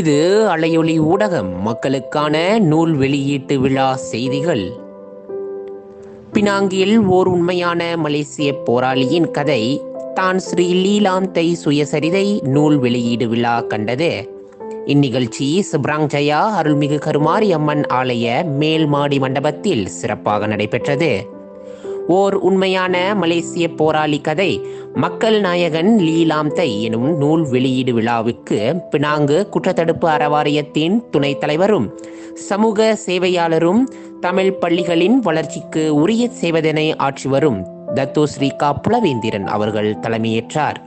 இது அலையொலி ஊடகம் மக்களுக்கான நூல் வெளியீட்டு விழா செய்திகள். பினாங்கில் ஓர் உண்மையான மலேசிய போராளியின் கதை தான் ஸ்ரீ லீலாந்தை சுயசரிதை நூல் வெளியீடு விழா கண்டது. இந்நிகழ்ச்சி சிப்ராங் ஜயா அருள்மிகு கருமாரி அம்மன் ஆலய மேல் மாடி மண்டபத்தில் சிறப்பாக நடைபெற்றது. ஓர் உண்மையான மலேசிய போராளி கதை மக்கள் நாயகன் லீலாந்தை எனும் நூல் வெளியீடு விழாவுக்கு பினாங்கு குற்றத்தடுப்பு அறவாரியத்தின் துணைத் தலைவரும் சமூக சேவையாளரும் தமிழ் பள்ளிகளின் வளர்ச்சிக்கு உரிய சேவதனை ஆற்றி வரும் தத்தோ ஸ்ரீ கா புலவேந்திரன் அவர்கள் தலைமையேற்றார்.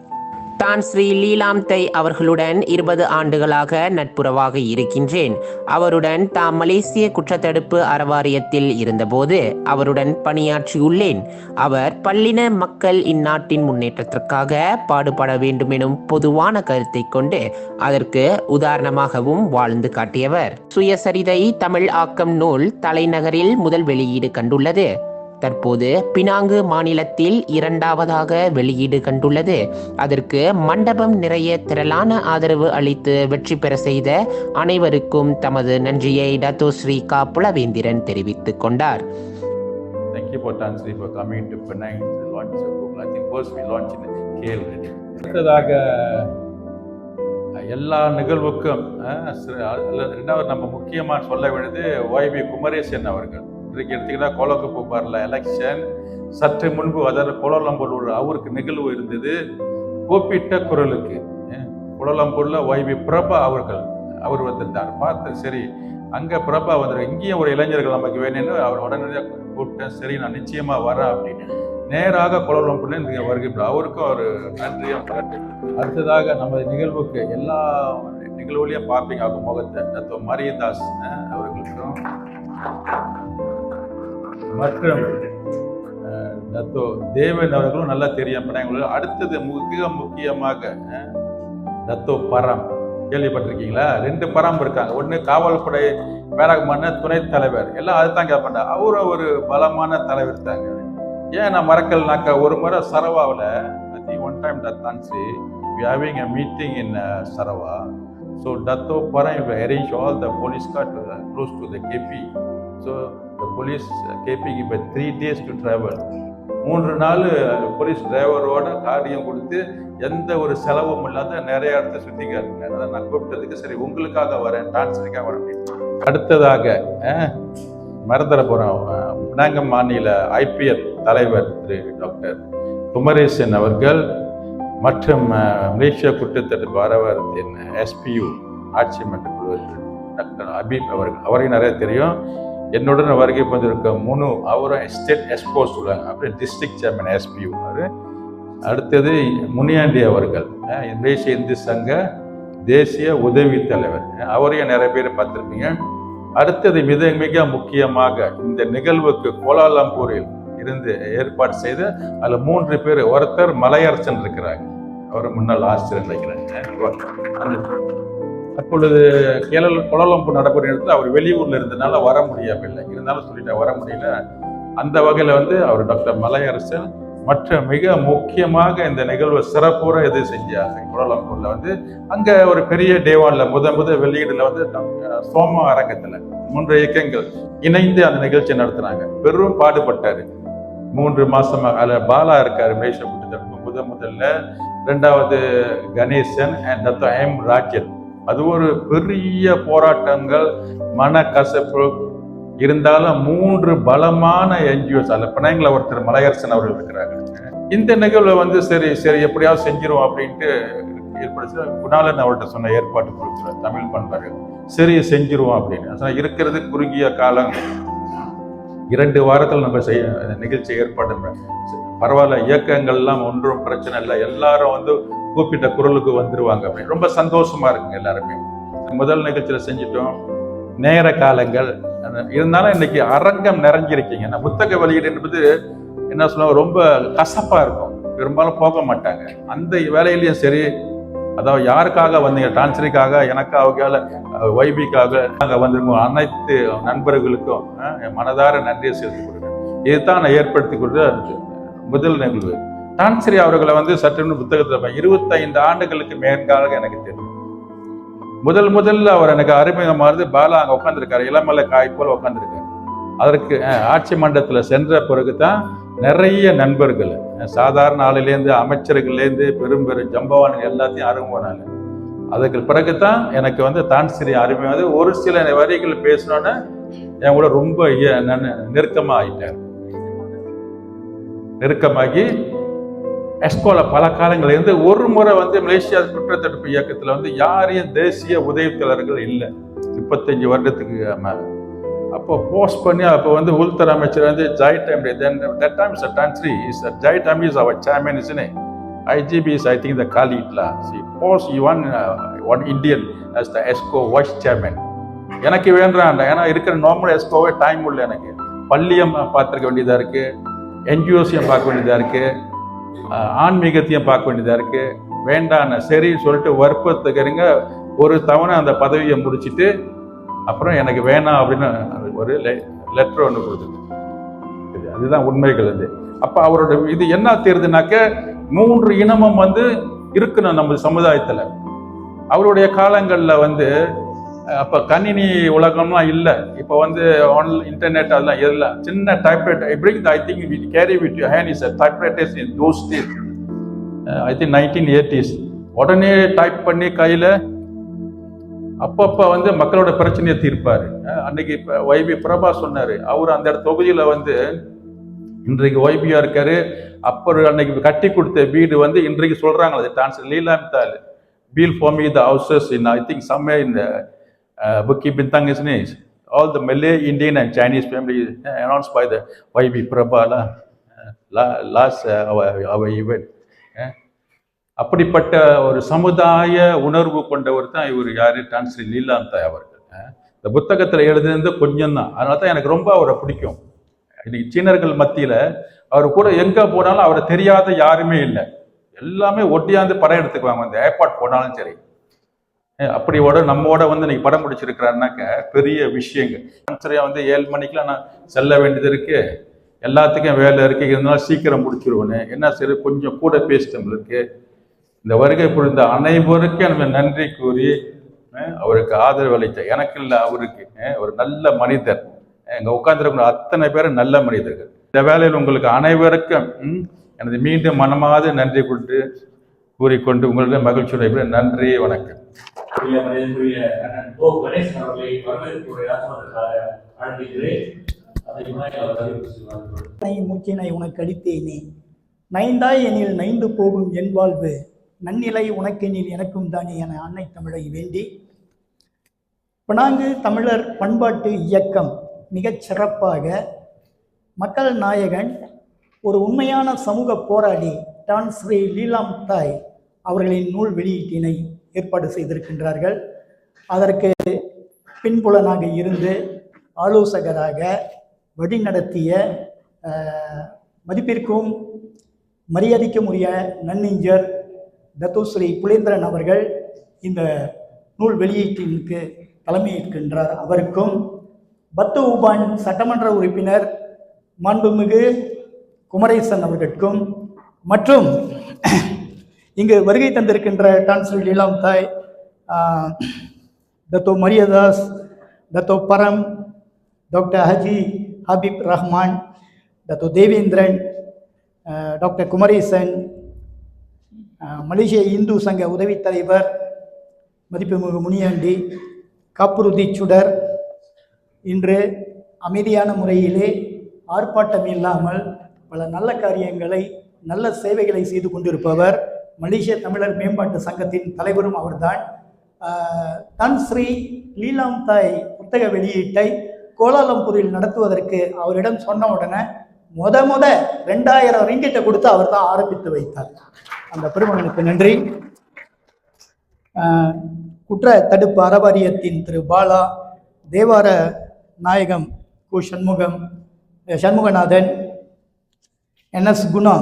தான் ஸ்ரீ லீலாந்தை அவர்களுடன் 20 ஆண்டுகளாக நட்புறவாக இருக்கின்றேன். அவருடன் தாம் மலேசிய குற்றத்தடுப்பு அறவாரியத்தில் இருந்தபோது அவருடன் பணியாற்றியுள்ளேன். அவர் பல்லின மக்கள் இந்நாட்டின் முன்னேற்றத்திற்காக பாடுபட வேண்டும் எனும் பொதுவான கருத்தை கொண்டு அதற்கு உதாரணமாகவும் வாழ்ந்து காட்டியவர். சுயசரிதை தமிழ் ஆக்கம் நூல் தலைநகரில் முதல் வெளியீடு கண்டுள்ளது. தற்போது பினாங்கு மாநிலத்தில் 2வது வெளியீடு கண்டுள்ளது. அதற்கு மண்டபம் நிறைய திரளான ஆதரவு அளித்து வெற்றி பெற செய்த அனைவருக்கும் தமது நன்றியை டத்தோ ஸ்ரீ கா புலவேந்திரன் தெரிவித்துக் கொண்டார். Thank you for Tansi for coming to Penang to launch the book. I think first we launched in KL already. அடுத்ததாக எல்லா நிகழ்வுக்கும் ரெண்டாவது நம்ம முக்கியமாக சொல்ல வேண்டியது YB குமரேசன் அவர்கள். இன்றைக்கு எடுத்துக்கிட்டா கோலக்கப்பு பாரில் எலெக்ஷன் சற்று முன்பு, அதாவது கோலாலம்பூர் அவருக்கு நிகழ்வு இருந்தது. கோப்பிட்ட குரலுக்கு கோலாலம்பூரில் YB பிரபா அவர் வந்திருந்தார். பார்த்து சரி அங்கே பிரபா வந்துடும், இங்கேயும் ஒரு இளைஞர்கள் நமக்கு வேணும்னு அவர் உடனடியாக கூப்பிட்டேன். சரி நான் நிச்சயமாக வரேன் அப்படின்னு நேராக கோலாலம்பூர்ல இங்கே வருகின்றார். அவருக்கும் ஒரு நன்றியாக. அடுத்ததாக நம்ம நிகழ்வுக்கு எல்லா நிகழ்வுலையும் பார்ப்பீங்க அவங்க முகத்தை டத்தோ மரியதாஸ் அவர்களுக்கும் மற்றும் டத்தோ தேவன் அவர்களும் நல்லா தெரியும். அடுத்தது மிக முக்கியமாக டத்தோ பரம் கேள்விப்பட்டிருக்கீங்களா? 2 பரம் இருக்காங்க. ஒன்று காவல்படை பேரகமான துணைத் தலைவர், எல்லாம் அதுதான் கேட்பாங்க. அவரும் ஒரு பலமான தலைவர் தாங்க. ஏன் நான் மறக்கல்னாக்கா, ஒரு முறை சரவாவில் one time Tansi we having a meeting in Sarawak. So Dato Param arrange all the police car to close to the KP. So the police KP give 3 days to travel. 3 நாள் போலீஸ் டிரைவரோட காரியம் கொடுத்து எந்த ஒரு செலவும் இல்லாத நிறைய இடத்த சுற்றி காட்டினார். அதை நான் கூப்பிட்டதுக்கு சரி உங்களுக்காக வரேன், டான்ஸருக்காக வரேன். அடுத்ததாக மறந்துடப்புறம் பினாங்க மாநில IPF தலைவர் திரு டாக்டர் குமரேசன் அவர்கள் மற்றும் மலேசியா குற்றத்தடுப்பு அறவாரியத்தின் SPU ஆட்சி மன்ற குழு டாக்டர் அபீப் அவர்கள், அவரையும் நிறைய தெரியும். என்னுடன் வருகை வந்திருக்க முனு, அவரும் ஸ்டேட் எஸ்போ சொல்லுவாங்க, அப்புறம் டிஸ்ட்ரிக்ட் சேர்மன் SPU. அடுத்தது முனியாண்டி அவர்கள் மலேசிய இந்து சங்க தேசிய உதவி தலைவர், அவரையும் நிறைய பேர் பார்த்துருப்பீங்க. அடுத்தது மிக மிக முக்கியமாக இந்த நிகழ்வுக்கு கோலாலம்பூரில் இருந்து ஏற்பாடு செய்து அதில் 3 பேர். ஒருத்தர் மலையரசன் இருக்கிறாங்க, அவர் முன்னாள் ஆசிரியர் நினைக்கிறாங்க. அப்பொழுது கோலாலம்பூர் நடைபெறும் இடத்துல அவர் வெளியூர்ல இருந்தனால வர முடியவில்லை. இருந்தாலும் சொல்லிட்டு வர முடியல. அந்த வகையில அவர் டாக்டர் மலையரசன் மற்றும் மிக முக்கியமாக இந்த நிகழ்வு சிறப்புற எது செஞ்சாங்க. கோலாலம்பூர்ல அங்க ஒரு பெரிய டேவான்ல முத வெளியீடுல சோமா அரங்கத்துல 3 இயக்கங்கள் இணைந்து அந்த நிகழ்ச்சி நடத்துனாங்க. பெரும் பாடுபட்டாரு 3 மாசமாக. அதில் பாலா இருக்காரு, மலேசியா குற்றத்தடுப்பு முதல்ல. 2வது Ganesan and Dato M Rajan. அது ஒரு பெரிய போராட்டங்கள், மனக்கசப்பு இருந்தாலும் 3 பலமான NGOs. அதில் பிணைங்கள ஒருத்தர் மலையரசன் அவர்கள் இருக்கிறாங்க. இந்த நிகழ்வு சரி எப்படியாவது செஞ்சிருவோம் அப்படின்ட்டு ஏற்படுத்தி குணாலன் அவர்கிட்ட சொன்ன ஏற்பாட்டு கொடுத்துருவார் தமிழ் பண்பாடு. சரி செஞ்சிருவோம் அப்படின்னு இருக்கிறது குறுகிய காலம். 2 வாரத்தில் நம்ம நிகழ்ச்சி ஏற்பாடு பரவாயில்ல, இயக்கங்கள்லாம் ஒன்றும் பிரச்சனை இல்லை, எல்லாரும் கூப்பிட்ட குரலுக்கு வந்துருவாங்க அப்படின்னு ரொம்ப சந்தோஷமா இருக்குங்க எல்லாருமே. முதல் நிகழ்ச்சியில செஞ்சிட்டோம். நேர காலங்கள் இருந்தாலும் இன்னைக்கு அரங்கம் நிறைஞ்சிருக்கீங்க. புத்தக வெளியீடு என்பது என்ன சொல்லுவாங்க, ரொம்ப கசப்பா இருக்கும், பெரும்பாலும் போக மாட்டாங்க. அந்த வேலையிலயும் சரி, அதாவது யாருக்காக வந்தீங்க, டான்ஸருக்காக, எனக்காக, YBக்காக நாங்கள் வந்திருக்கோம். அனைத்து நண்பர்களுக்கும் மனதார நன்றியை செலுத்திக் கொடுக்குறேன். இதுதான் நான் ஏற்படுத்தி கொடுத்த முதல் நிகழ்வு. டான்சரி அவர்களை சற்று புத்தகத்தில் 25 ஆண்டுகளுக்கு மேற்காக எனக்கு தெரியும். முதல்ல அவர் எனக்கு அறிமுகமானது பாலா அங்கே உட்காந்துருக்காரு, இளமலை காய் போல உட்காந்துருக்காரு. அதற்கு ஆட்சி மன்றத்தில் சென்ற பிறகு தான் நிறைய நண்பர்கள், சாதாரண ஆளிலேருந்து அமைச்சர்கள்லேருந்து பெரும் ஜம்பவான்கள் எல்லாத்தையும் அறிமுகமானாங்க. அதுக்கு பிறகுதான் எனக்கு வந்து தான்ஸ்ரீ அறிமுகம். ஒரு சில வரிகள் பேசினோன்னே என் கூட ரொம்ப நெருக்கமாக ஆகிட்டார். நெருக்கமாகி எஸ்கோல பல காலங்கள் இருந்து ஒரு முறை வந்து மலேசியா குற்றத்தடுப்பு இயக்கத்தில் வந்து யாரையும் தேசிய உதவியாளர்கள் இல்லை 35 வருடத்துக்கு மேலே. அப்போ போஸ்ட் பண்ணி அப்போ வந்து உள்துறை அமைச்சர் வந்து ஜாயிட் time that time is Tan Sri is ஜாயிட் டைம் இஸ் அவர் சேர்மன் இஸ்னே IGB is I think the Khalid la. See, post one Indian as the ESCO vice chairman. எனக்கு வேண்டாம், ஏன்னா இருக்கிற நார்மல் எஸ்கோவே டைம் உள்ள எனக்கு பள்ளியம் பார்த்துருக்க வேண்டியதாக இருக்குது, என்ஜிஓஸையும் பார்க்க வேண்டியதாக இருக்குது, ஆன்மீகத்தையும் பார்க்க வேண்டியதாக இருக்குது. வேண்டான்னு சரி சொல்லிட்டு வற்புறுத்துக்கிறீங்க. ஒரு தவணை அந்த பதவியை முடிச்சுட்டு அப்புறம் எனக்கு வேணாம் அப்படின்னு ஒரு லெட்டர் ஒன்று கொடுத்துது. அதுதான் உண்மைகள். அது அப்போ அவரோட இது என்ன தெரியுதுனாக்க 3 இனமும் வந்து இருக்கணும் நம்ம சமுதாயத்தில். அவருடைய காலங்களில் வந்து அப்போ கணினி உலகம்லாம் இல்லை. இப்போ வந்து இன்டர்நெட் அதெல்லாம் எல்லாம் சின்ன typewriter bring I think we carry with you hand is typewriters in those days I think 1980s. உடனே டைப் பண்ணி கையில் அப்பப்போ வந்து மக்களோட பிரச்சனையை தீர்ப்பார். அன்னைக்கு இப்போ YB பிரபா சொன்னார், அவர் அந்த தொகுதியில் வந்து இன்றைக்கு YB-யா இருக்காரு. அப்புறம் அன்னைக்கு கட்டி கொடுத்த வீடு வந்து இன்றைக்கு சொல்றாங்க அது டான்ஸ் லீலாம்தால் feel for me the houses in I think somewhere in Bukit Bintang isn't it? All the Malay, Indian and Chinese family announced by the YB Prabha last our event. அப்படிப்பட்ட ஒரு சமுதாய உணர்வு கொண்டவர் தான் இவர் யாரு, டான்ஸ்ரீ லீலாம்தாய் அவர்கள். இந்த புத்தகத்தில் எழுதுனது கொஞ்சம் தான், அதனால தான் எனக்கு ரொம்ப அவரை பிடிக்கும். இன்னைக்கு சீனர்கள் மத்தியில் அவர் கூட எங்கே போனாலும் அவரை தெரியாத யாருமே இல்லை. எல்லாமே ஒட்டியாந்து படம் எடுத்துக்குவாங்க. அந்த ஏர்போர்ட் போனாலும் சரி. அப்படியோட நம்மோட வந்து இன்னைக்கு படம் பிடிச்சிருக்கிறாருனாக்க பெரிய விஷயங்கள். சரியா வந்து 7 மணிக்கெலாம் நான் செல்ல வேண்டியது இருக்கு, எல்லாத்துக்கும் வேலை இருக்கு, இருந்தாலும் சீக்கிரம் முடிச்சிருவேன்னு என்ன சரி கொஞ்சம் கூட பேசிட்டவங்களுக்கு இந்த வருகை புரிந்த அனைவருக்கும் நம்ம நன்றி கூறி அவருக்கு ஆதரவு அளித்த எனக்கு இல்லை அவருக்கு ஒரு நல்ல மனிதர். இங்கே உட்கார்ந்துருக்கிற அத்தனை பேரும் நல்ல மனிதர்கள். இந்த வேலையில் உங்களுக்கு அனைவருக்கும் எனது மீண்டும் மனமாவது நன்றி கொண்டு கூறிக்கொண்டு உங்களுடைய மகிழ்ச்சியுடைய நன்றி, வணக்கம். மூச்சினை உனக்கு அளித்தேனே, நைந்தாய் எனில் நைந்து போகும் என் வாழ்வு, நன்னிலை உனக்கெனில் எனக்கும் தானே என அன்னை தமிழை வேண்டி பினாங்கு தமிழர் பண்பாட்டு இயக்கம் மிகச் சிறப்பாக மக்கள் நாயகன் ஒரு உண்மையான சமூக போராளி டான்ஸ்ரீ லீலாம்தாய் அவர்களின் நூல் வெளியீட்டினை ஏற்பாடு செய்திருக்கின்றார்கள். அதற்கு பின்புலனாக இருந்து ஆலோசகராக வழிநடத்திய மதிப்பிற்கும் மரியாதைக்கும் உரிய நன்னெஞ்சர் தத்துஸ்ரீ புலேந்திரன் அவர்கள் இந்த நூல் வெளியீட்டிற்கு தலைமையேற்கின்றார். அவருக்கும் பத்து ஊபான் சட்டமன்ற உறுப்பினர் மாண்புமிகு குமரேசன் அவர்களுக்கும் மற்றும் இங்கு வருகை தந்திருக்கின்ற டான்ஸ்ரீ லீலாம்தாய் தத்தோ மரியதாஸ், தத்தோ பரம், டாக்டர் ஹஜி ஹபீப் ரஹ்மான், தத்தோ தேவேந்திரன், டாக்டர் குமரேசன், மலேசிய இந்து சங்க உதவித் தலைவர் மதிப்புமிகு முனியாண்டி, காப்புறுதி சுடர், இன்று அமைதியான முறையிலே ஆர்ப்பாட்டம் இல்லாமல் பல நல்ல காரியங்களை நல்ல சேவைகளை செய்து கொண்டிருப்பவர், மலேசிய தமிழர் மேம்பாட்டு சங்கத்தின் தலைவரும் அவர்தான். டான்ஸ்ரீ லீலாம்தாய் புத்தக வெளியீட்டை கோலாலம்பூரில் நடத்துவதற்கு அவரிடம் சொன்ன உடனே முத 2000 ரிங்கிட்டை கொடுத்து அவர் தான் ஆரம்பித்து வைத்தார். அந்த பெருமகனுக்கு நன்றி. குற்ற தடுப்பு அறவாரியத்தின் திரு பாலா, தேவார நாயகம் கு சண்முகநாதன், NS குணா,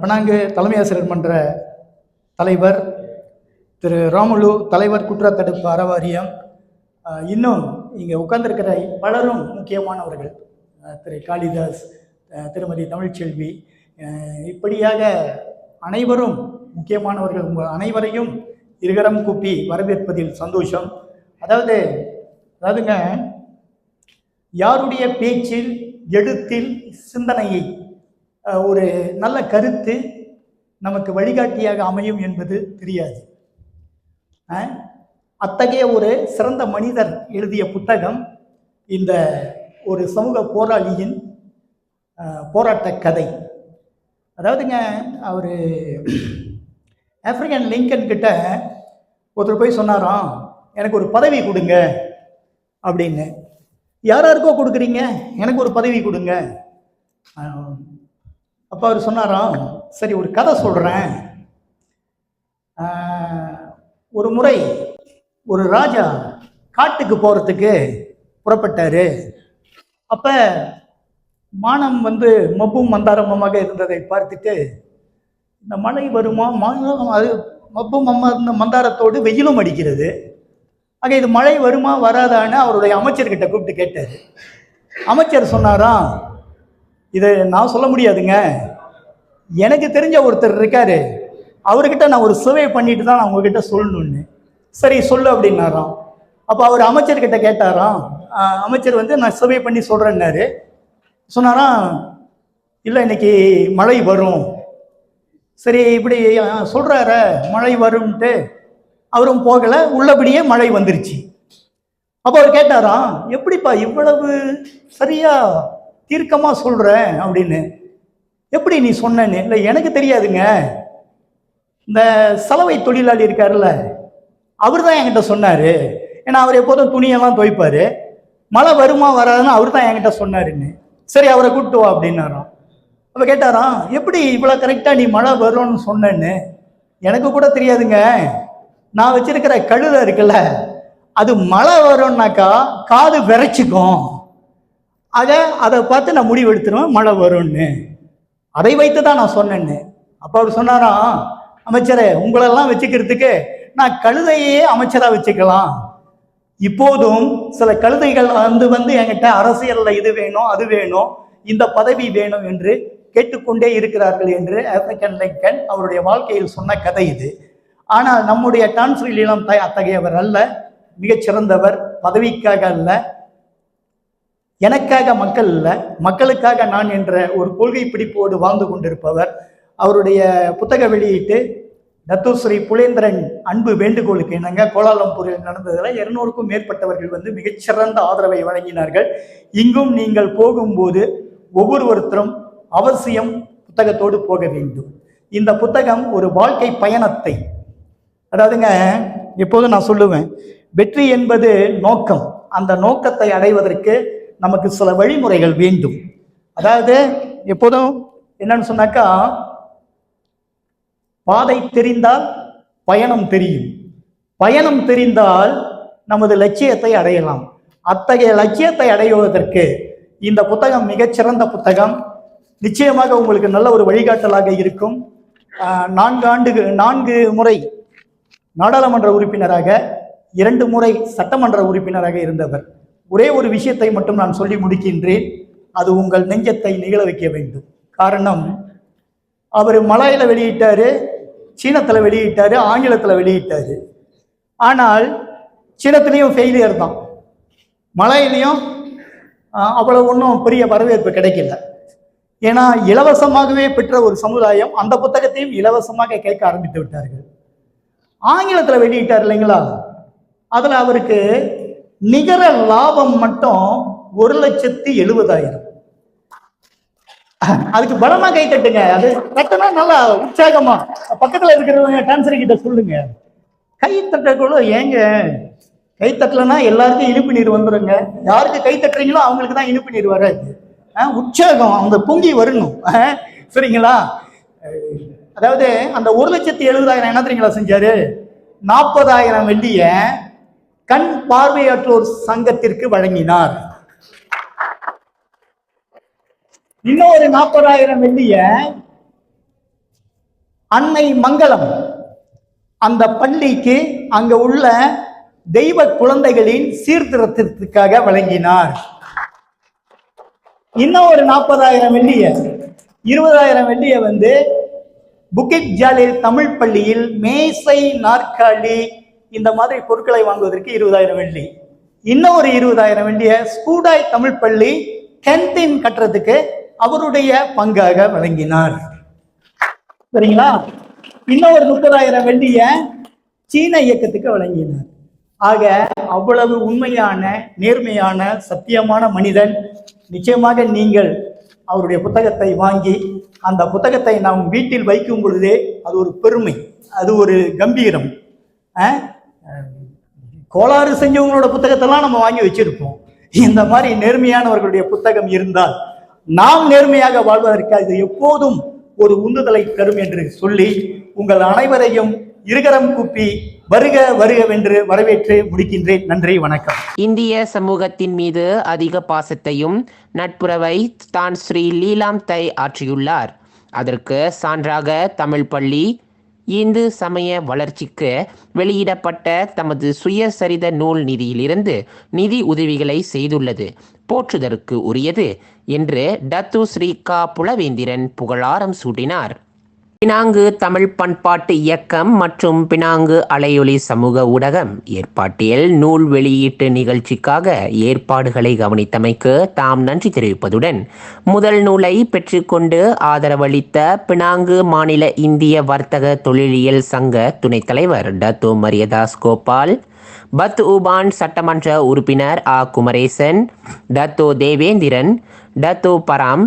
பினாங்கு தலைமை ஆசிரியர் மன்ற தலைவர் திரு ராமுலு, தலைவர் குற்றத்தடுப்பு அறவாரியம், இன்னும் இங்கே உட்கார்ந்திருக்கிற பலரும் முக்கியமானவர்கள், திரு காளிதாஸ், திருமதி தமிழ்ச்செல்வி, இப்படியாக அனைவரும் முக்கியமானவர்கள். உங்கள் அனைவரையும் இருகரம் கூப்பி வரவேற்பதில் சந்தோஷம். அதாவதுங்க, யாருடைய பேச்சில், எழுத்தில், சிந்தனையை ஒரு நல்ல கருத்து நமக்கு வழிகாட்டியாக அமையும் என்பது தெரியாது. அத்தகைய ஒரு சிறந்த மனிதர் எழுதிய புத்தகம் இந்த ஒரு சமூக போராளியின் போராட்ட கதை. அதாவதுங்க, அவர் ஆப்பிரிக்கன் லிங்கன் கிட்ட ஒருத்தர் போய் சொன்னாராம், எனக்கு ஒரு பதவி கொடுங்க அப்படின்னு. யாராருக்கோ கொடுக்குறீங்க, எனக்கு ஒரு பதவி கொடுங்க. அப்போ அவர் சொன்னாராம், சரி ஒரு கதை சொல்கிறேன். ஒரு முறை ஒரு ராஜா காட்டுக்கு போகிறதுக்கு புறப்பட்டார். அப்போ மானம் மப்பும் மந்தாரமாக இருந்ததை பார்த்துட்டு, இந்த மழை வருமா, அது மப்பும் மந்தாரத்தோடு வெயிலும் அடிக்கிறது, ஆக இது மழை வருமா வராதான்னு அவருடைய அமைச்சர்கிட்ட கூப்பிட்டு கேட்டார். அமைச்சர் சொன்னாராம், இதை நான் சொல்ல முடியாதுங்க, எனக்கு தெரிஞ்ச ஒருத்தர் இருக்காரு, அவர்கிட்ட நான் ஒரு சர்வே பண்ணிட்டு தான் நான் உங்ககிட்ட சொல்லணும்னு. சரி சொல்லு அப்படின்னாராம். அப்போ அவர் அமைச்சர்கிட்ட கேட்டாராம். அமைச்சர் நான் சர்வே பண்ணி சொல்கிறேன்னாரு. சொன்னாராம், இல்லை இன்னைக்கு மழை வரும். சரி இப்படி சொல்கிறார மழை வரும்ன்ட்டு அவரும் போகலை, உள்ளபடியே மழை வந்துருச்சு. அப்போ அவர் கேட்டாராம், எப்படிப்பா இவ்வளவு சரியா தீர்க்கமாக சொல்கிறேன் அப்படின்னு, எப்படி நீ சொன்னேன்னு. இல்லை எனக்கு தெரியாதுங்க, இந்த சலவை தொழிலாளி இருக்காருல்ல, அவர் தான் என்கிட்ட சொன்னார். ஏன்னா அவர் எப்போதும் துணியெல்லாம் துவைப்பார், மழை வருமா வராதுன்னு அவர் தான் என்கிட்ட சொன்னாருன்னு. சரி அவரை கூப்பிட்டு வா அப்படின்னாராம். அப்போ கேட்டாராம், எப்படி இவ்வளோ கரெக்டாக நீ மழை வரும்னு சொன்னேன்னு. எனக்கு கூட தெரியாதுங்க, நான் வச்சிருக்கிற கழுதை இருக்குல்ல, அது மழை வரும்னாக்கா காது விரைச்சிக்கும், ஆக அதை பார்த்து நான் முடிவு எடுத்துருவேன் மழை வரும்னு, அதை வைத்து தான் நான் சொன்னேன்னு. அப்போ அவர் சொன்னாராம், அமைச்சரே உங்களெல்லாம் வச்சுக்கிறதுக்கு நான் கழுதையே அமைச்சராக வச்சுக்கலாம். இப்போதும் சில கழுதைகள் என்கிட்ட அரசியல்ல இது வேணும் அது வேணும் இந்த பதவி வேணும் என்று கேட்டுக்கொண்டே இருக்கிறார்கள் என்று ஆப்பிரிக்கன் லிங்கன் அவருடைய வாழ்க்கையில் சொன்ன கதை இது. ஆனால் நம்முடைய டான்ஸ்ரீ லீலாம் தாய் அத்தகையவர் அல்ல, மிகச்சிறந்தவர். பதவிக்காக அல்ல, எனக்காக மக்கள் இல்லை, மக்களுக்காக நான் என்ற ஒரு கொள்கை பிடிப்போடு வாழ்ந்து கொண்டிருப்பவர். அவருடைய புத்தக வெளியீட்டு தத்துஸ்ரீ புலேந்திரன் அன்பு வேண்டுகோளுக்கு இணங்க கோலாலம்பூரில் நடந்ததில் 200க்கும் மேற்பட்டவர்கள் மிகச்சிறந்த ஆதரவை வழங்கினார்கள். இங்கும் நீங்கள் போகும்போது ஒவ்வொருத்தரும் அவசியம் புத்தகத்தோடு போக வேண்டும். இந்த புத்தகம் ஒரு வாழ்க்கை பயணத்தை, அதாவதுங்க எப்போதும் நான் சொல்லுவேன், வெற்றி என்பது நோக்கம், அந்த நோக்கத்தை அடைவதற்கு நமக்கு சில வழிமுறைகள் வேண்டும். அதாவது எப்போதும் என்னன்னு சொன்னாக்கா, பாதை தெரிந்தால் பயணம் தெரியும், பயணம் தெரிந்தால் நமது லட்சியத்தை அடையலாம். அத்தகைய லட்சியத்தை அடைவதற்கு இந்த புத்தகம் மிகச்சிறந்த புத்தகம். நிச்சயமாக உங்களுக்கு நல்ல ஒரு வழிகாட்டலாக இருக்கும். 4 முறை நாடாளுமன்ற உறுப்பினராக, 2 முறை சட்டமன்ற உறுப்பினராக இருந்தவர். ஒரே ஒரு விஷயத்தை மட்டும் நான் சொல்லி முடிக்கின்றேன், அது உங்கள் நெஞ்சத்தை நிகழ வைக்க வேண்டும். காரணம், அவர் மலாயில வெளியிட்டாரு, சீனத்தில் வெளியிட்டாரு, ஆங்கிலத்தில் வெளியிட்டாரு. ஆனால் சீனத்திலையும் ஃபெயிலியர் தான், மலாயிலையும் அவ்வளவு ஒன்றும் பெரிய வரவேற்பு கிடைக்கல. ஏன்னா இலவசமாகவே பெற்ற ஒரு சமுதாயம் அந்த புத்தகத்தையும் இலவசமாக கேட்க ஆரம்பித்து விட்டார்கள். ஆங்கிலத்தில் வெளியிட்டார் இல்லைங்களா, அதில் அவருக்கு நிகர லாபம் மட்டும் 1,70,000. அதுக்கு பலமா கை தட்டுங்க. அது தட்டினா நல்லா உற்சாகமா பக்கத்துல இருக்கிறவங்க டான்சரி கிட்ட சொல்லுங்க. கை தட்டக்குள்ள ஏங்க கை தட்டலன்னா எல்லாருக்கும் இனிப்பு நீர் வந்துடுங்க. யாருக்கு கை தட்டுறீங்களோ அவங்களுக்கு தான் இனிப்பு நீர் வராது. உற்சாகம் அந்த பொங்கி வரணும். சரிங்களா? அதாவது அந்த 1,70,000 என்ன தெரியுங்களா செஞ்சாரு? 40,000 வெள்ளிய கண் பார்வையற்றோர் சங்கத்திற்கு வழங்கினார். இன்னொரு 40,000 வெள்ளிய அன்னை மங்களம் அந்த பள்ளிக்கு அங்க உள்ள தெய்வ குழந்தைகளின் சீர்திருத்தத்திற்காக வழங்கினார். இன்னும் ஒரு 40,000 வெள்ளிய 20,000 வெள்ளிய புக்கிட் ஜாலில் தமிழ் பள்ளியில் மேசை, நாற்காலி இந்த மாதிரி பொருட்களை வாங்குவதற்கு 20,000 வெள்ளி. இன்னும் ஒரு 20,000 வெள்ளிய ஸ்கூடாய் தமிழ் பள்ளி கேன்டீன் கட்டுறதுக்கு அவருடைய பங்காக வழங்கினார். சரிங்களா? இன்னும் ஒரு 30,000 வெள்ளிய சீன இயக்கத்துக்கு வழங்கினார். ஆக அவ்வளவு உண்மையான, நேர்மையான, சத்தியமான மனிதன். நிச்சயமாக நீங்கள் அவருடைய புத்தகத்தை வாங்கி அந்த புத்தகத்தை நாம் வீட்டில் வைக்கும் பொழுதே அது ஒரு பெருமை, அது ஒரு கம்பீரம். கோளாறு செஞ்சவங்களோட புத்தகத்தெல்லாம் நம்ம வாங்கி வச்சிருப்போம். இந்த மாதிரி நேர்மையானவர்களுடைய புத்தகம் இருந்தால் நாம் நேர்மையாக வாழ்வதற்கு அது எப்போதும் ஒரு உந்துதலை தரும் என்று சொல்லி உங்கள் அனைவரையும் இருகரம் கூப்பி வருக வருகவென்று வரவேற்று முடிக்கின்றேன். நன்றி, வணக்கம். இந்திய சமூகத்தின் மீது அதிக பாசத்தையும் நட்புறவை தான் ஸ்ரீ லீலாம் தை ஆற்றியுள்ளார். அதற்கு சான்றாக தமிழ் பள்ளி இந்து சமய வளர்ச்சிக்கு வெளியிடப்பட்ட தமது சுயசரித நூல் நிதியிலிருந்து நிதி உதவிகளை செய்துள்ளது போற்றுதற்கு உரியது என்று டத்து ஸ்ரீ கா புலவேந்திரன் புகழாரம் சூட்டினார். பினாங்கு தமிழ் பண்பாட்டு இயக்கம் மற்றும் பினாங்கு அலையொலி சமூக ஊடகம் ஏற்பாட்டில் நூல் வெளியீட்டு நிகழ்ச்சிக்காக ஏற்பாடுகளை கவனித்தமைக்கு தாம் நன்றி தெரிவிப்பதுடன் முதல் நூலை பெற்றுக்கொண்டு ஆதரவளித்த பினாங்கு மாநில இந்திய வர்த்தக தொழிலியல் சங்க துணைத் தலைவர் டத்து மரியதாஸ் கோபால், பத் ஊபான் சட்டமன்ற உறுப்பினர் ஆ Kumaresan, Dato Devendran, Dato Param,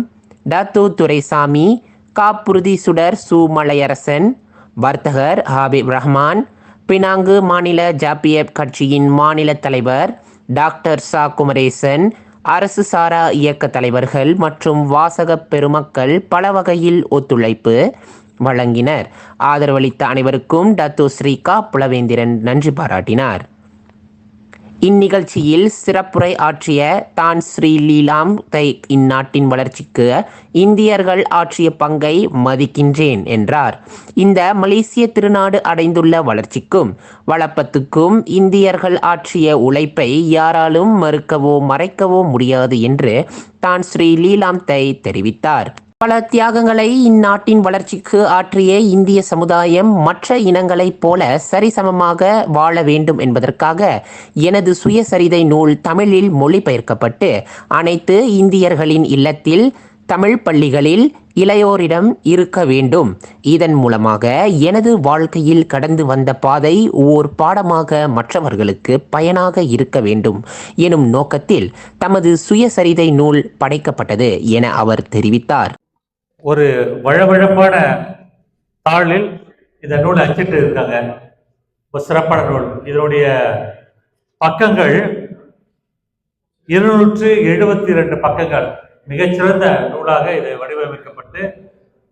Dato Duraisamy, காப்புறுதி சுடர் சு மலையரசன், வர்த்தகர் ஹாபிப் ரஹ்மான், பினாங்கு மாநில ஜாபியப் கட்சியின் மாநில தலைவர் டாக்டர் சா குமரேசன், அரசு சாரா இயக்க தலைவர்கள் மற்றும் வாசக பெருமக்கள் பல வகையில் ஒத்துழைப்பு வழங்கினர். ஆதரவளித்த அனைவருக்கும் டத்து ஸ்ரீ கா புலவேந்திரன் நன்றி பாராட்டினார். இந்நிகழ்ச்சியில் சிறப்புரை ஆற்றிய தான் ஸ்ரீ லீலாம் தை இந்நாட்டின் வளர்ச்சிக்கு இந்தியர்கள் ஆற்றிய பங்கை மதிக்கின்றேன் என்றார். இந்த மலேசிய திருநாடு அடைந்துள்ள வளர்ச்சிக்கும் வளப்பத்துக்கும் இந்தியர்கள் ஆற்றிய உழைப்பை யாராலும் மறுக்கவோ மறைக்கவோ முடியாது என்று தான் ஸ்ரீ லீலாம் தை தெரிவித்தார். பல தியாகங்களை இந்நாட்டின் வளர்ச்சிக்கு ஆற்றிய இந்திய சமுதாயம் மற்ற இனங்களைப் போல சரிசமமாக வாழ வேண்டும் என்பதற்காக எனது சுயசரிதை நூல் தமிழில் மொழிபெயர்க்கப்பட்டு அனைத்து இந்தியர்களின் இல்லத்தில் தமிழ் பள்ளிகளில் இளையோரிடம் இருக்க வேண்டும். இதன் மூலமாக எனது வாழ்க்கையில் கடந்து வந்த பாதை ஓர் பாடமாக மற்றவர்களுக்கு பயனாக இருக்க வேண்டும் எனும் நோக்கத்தில் தமது சுயசரிதை நூல் படைக்கப்பட்டது என அவர் தெரிவித்தார். ஒரு வழவழப்பான தாளில் இந்த நூலை அச்சிட்டு இருக்காங்க. ஒரு சிறப்பான நூல். இதனுடைய பக்கங்கள் 272 பக்கங்கள். மிகச்சிறந்த நூலாக இது வடிவமைக்கப்பட்டு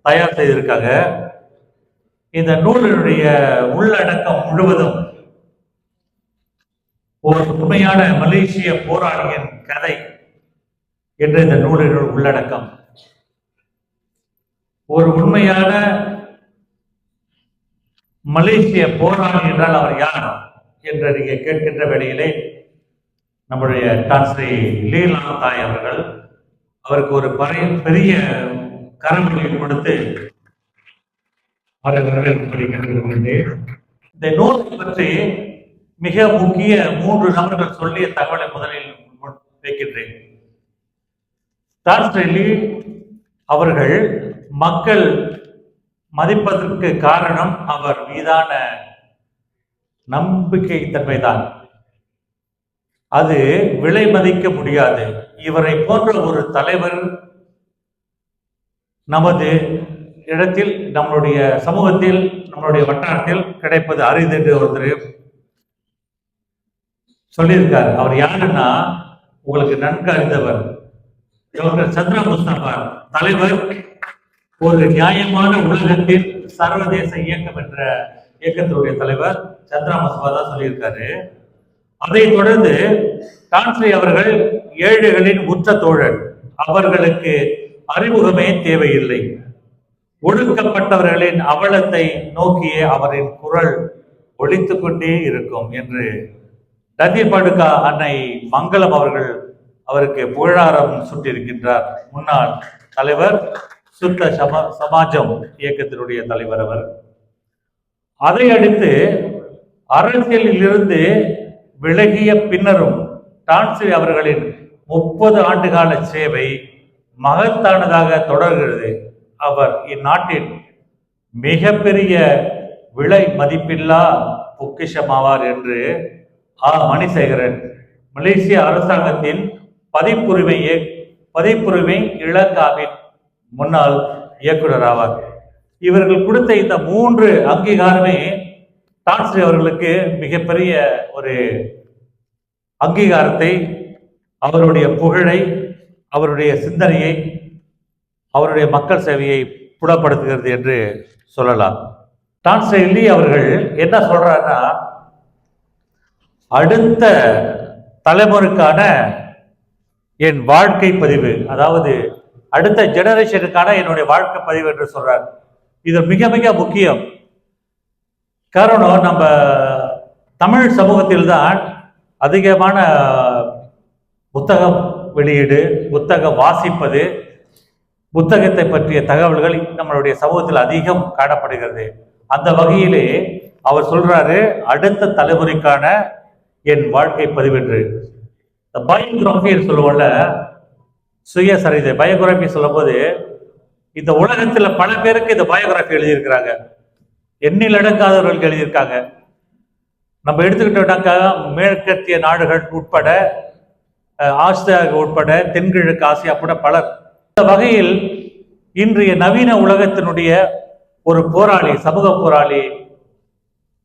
தயார் செய்திருக்காங்க. இந்த நூலினுடைய உள்ளடக்கம் முழுவதும் ஒரு உண்மையான மலேசிய போராளியின் கதை என்று இந்த நூலின் உள்ளடக்கம். ஒரு உண்மையான மலேசிய போராளி என்றால் அவர் யார் என்று நீங்க கேட்கின்ற வேளையிலே நம்முடைய தான் ஸ்ரீ லீலாம் தாய் அவர்கள் அவருக்கு ஒரு பெரிய கரங்களை கொடுத்து இந்த நூலை பற்றி மிக முக்கிய 3 நபர்கள் சொல்லிய தகவலை முதலில் வைக்கின்றேன். தான் ஸ்ரீ லீ அவர்கள் மக்கள் மதிப்பதற்கு காரணம் அவர் மீதான நம்பிக்கை தன்மைதான். அது விலை மதிக்க முடியாது. இவரை போன்ற ஒரு தலைவர் நமது இடத்தில், நம்மளுடைய சமூகத்தில், நம்மளுடைய வட்டாரத்தில் கிடைப்பது அரிது என்று ஒருத்தர் சொல்லியிருக்கார். அவர் யாருன்னா உங்களுக்கு நன்கு அறிந்தவர் டாக்டர் சந்திரா முஸ்தபா. தலைவர் ஒரு நியாயமான உலகத்தில் சர்வதேச இயக்கம் என்ற இயக்கத்தினுடைய தலைவர் சந்திரா முஸ்தபா தான் சொல்லியிருக்காரு. அதை தொடர்ந்து டான்ஸ்ரீ அவர்கள் ஏழைகளின் உற்ற தோழர். அவர்களுக்கு அறிமுகமே தேவையில்லை. ஒடுக்கப்பட்டவர்களின் அவலத்தை நோக்கிய அவரின் குரல் ஒலித்துக் கொண்டே இருக்கும் என்று டத்தி படுகா அன்னை மங்களம் அவர்கள் அவருக்கு புகழாரம் சுட்டியிருக்கின்றார். முன்னாள் தலைவர் சுத்த சமாஜம் இயக்கத்தினுடைய தலைவர் அவர். அதை அடுத்து அரசியலில் இருந்து விலகிய பின்னரும் டான்ஸ்ரீ அவர்களின் 30 ஆண்டுகால சேவை மகத்தானதாக தொடர்கிறது. அவர் இந்நாட்டின் மிகப்பெரிய விலை மதிப்பில்லா பொக்கிஷமாவார் என்று மணிசேகரன் மலேசிய அரசாங்கத்தின் பதிப்புரிமை இலாகாவின் முன்னாள் இயக்குனர் ஆவார். இவர்கள் கொடுத்த இந்த 3 அங்கீகாரமே டான்ஸ்ரீ அவர்களுக்கு மிகப்பெரிய ஒரு அங்கீகாரத்தை, அவருடைய புகழை, அவருடைய சிந்தனையை, அவருடைய மக்கள் சேவையை புலப்படுத்துகிறது என்று சொல்லலாம். டான்ஸ்ரீ லீ அவர்கள் என்ன சொல்றாருன்னா, அடுத்த தலைமுறைக்கான என் வாழ்க்கை பதிவு, அதாவது அடுத்த ஜெனரேஷனுக்கான என்னுடைய வாழ்க்கை பதிவு என்று சொல்றார். இது மிக மிக முக்கியம். காரணம், நம்ம தமிழ் சமூகத்தில் தான் அதிகமான புத்தகம் வெளியீடு, புத்தகம் வாசிப்பது, புத்தகத்தை பற்றிய தகவல்கள் நம்மளுடைய சமூகத்தில் அதிகம் காணப்படுகிறது. அந்த வகையிலே அவர் சொல்றாரு, அடுத்த தலைமுறைக்கான என் வாழ்க்கை பதிவென்று. பயோகிராஃபின்னு சொல்லுவோம்ல, சுயசரிதை பயோகிராஃபி சொல்லும் போது இந்த உலகத்துல பல பேருக்கு இந்த பயோகிராஃபி எழுதியிருக்கிறாங்க, எண்ணில் அடங்காதவர்களுக்கு எழுதியிருக்காங்க. நம்ம எடுத்துக்கிட்டோம்னாக்கா மேற்கத்திய நாடுகள் உட்பட, ஆசியா உட்பட, தென்கிழக்கு ஆசியா உட்பட பலர். இந்த வகையில் இன்றைய நவீன உலகத்தினுடைய ஒரு போராளி, சமூக போராளி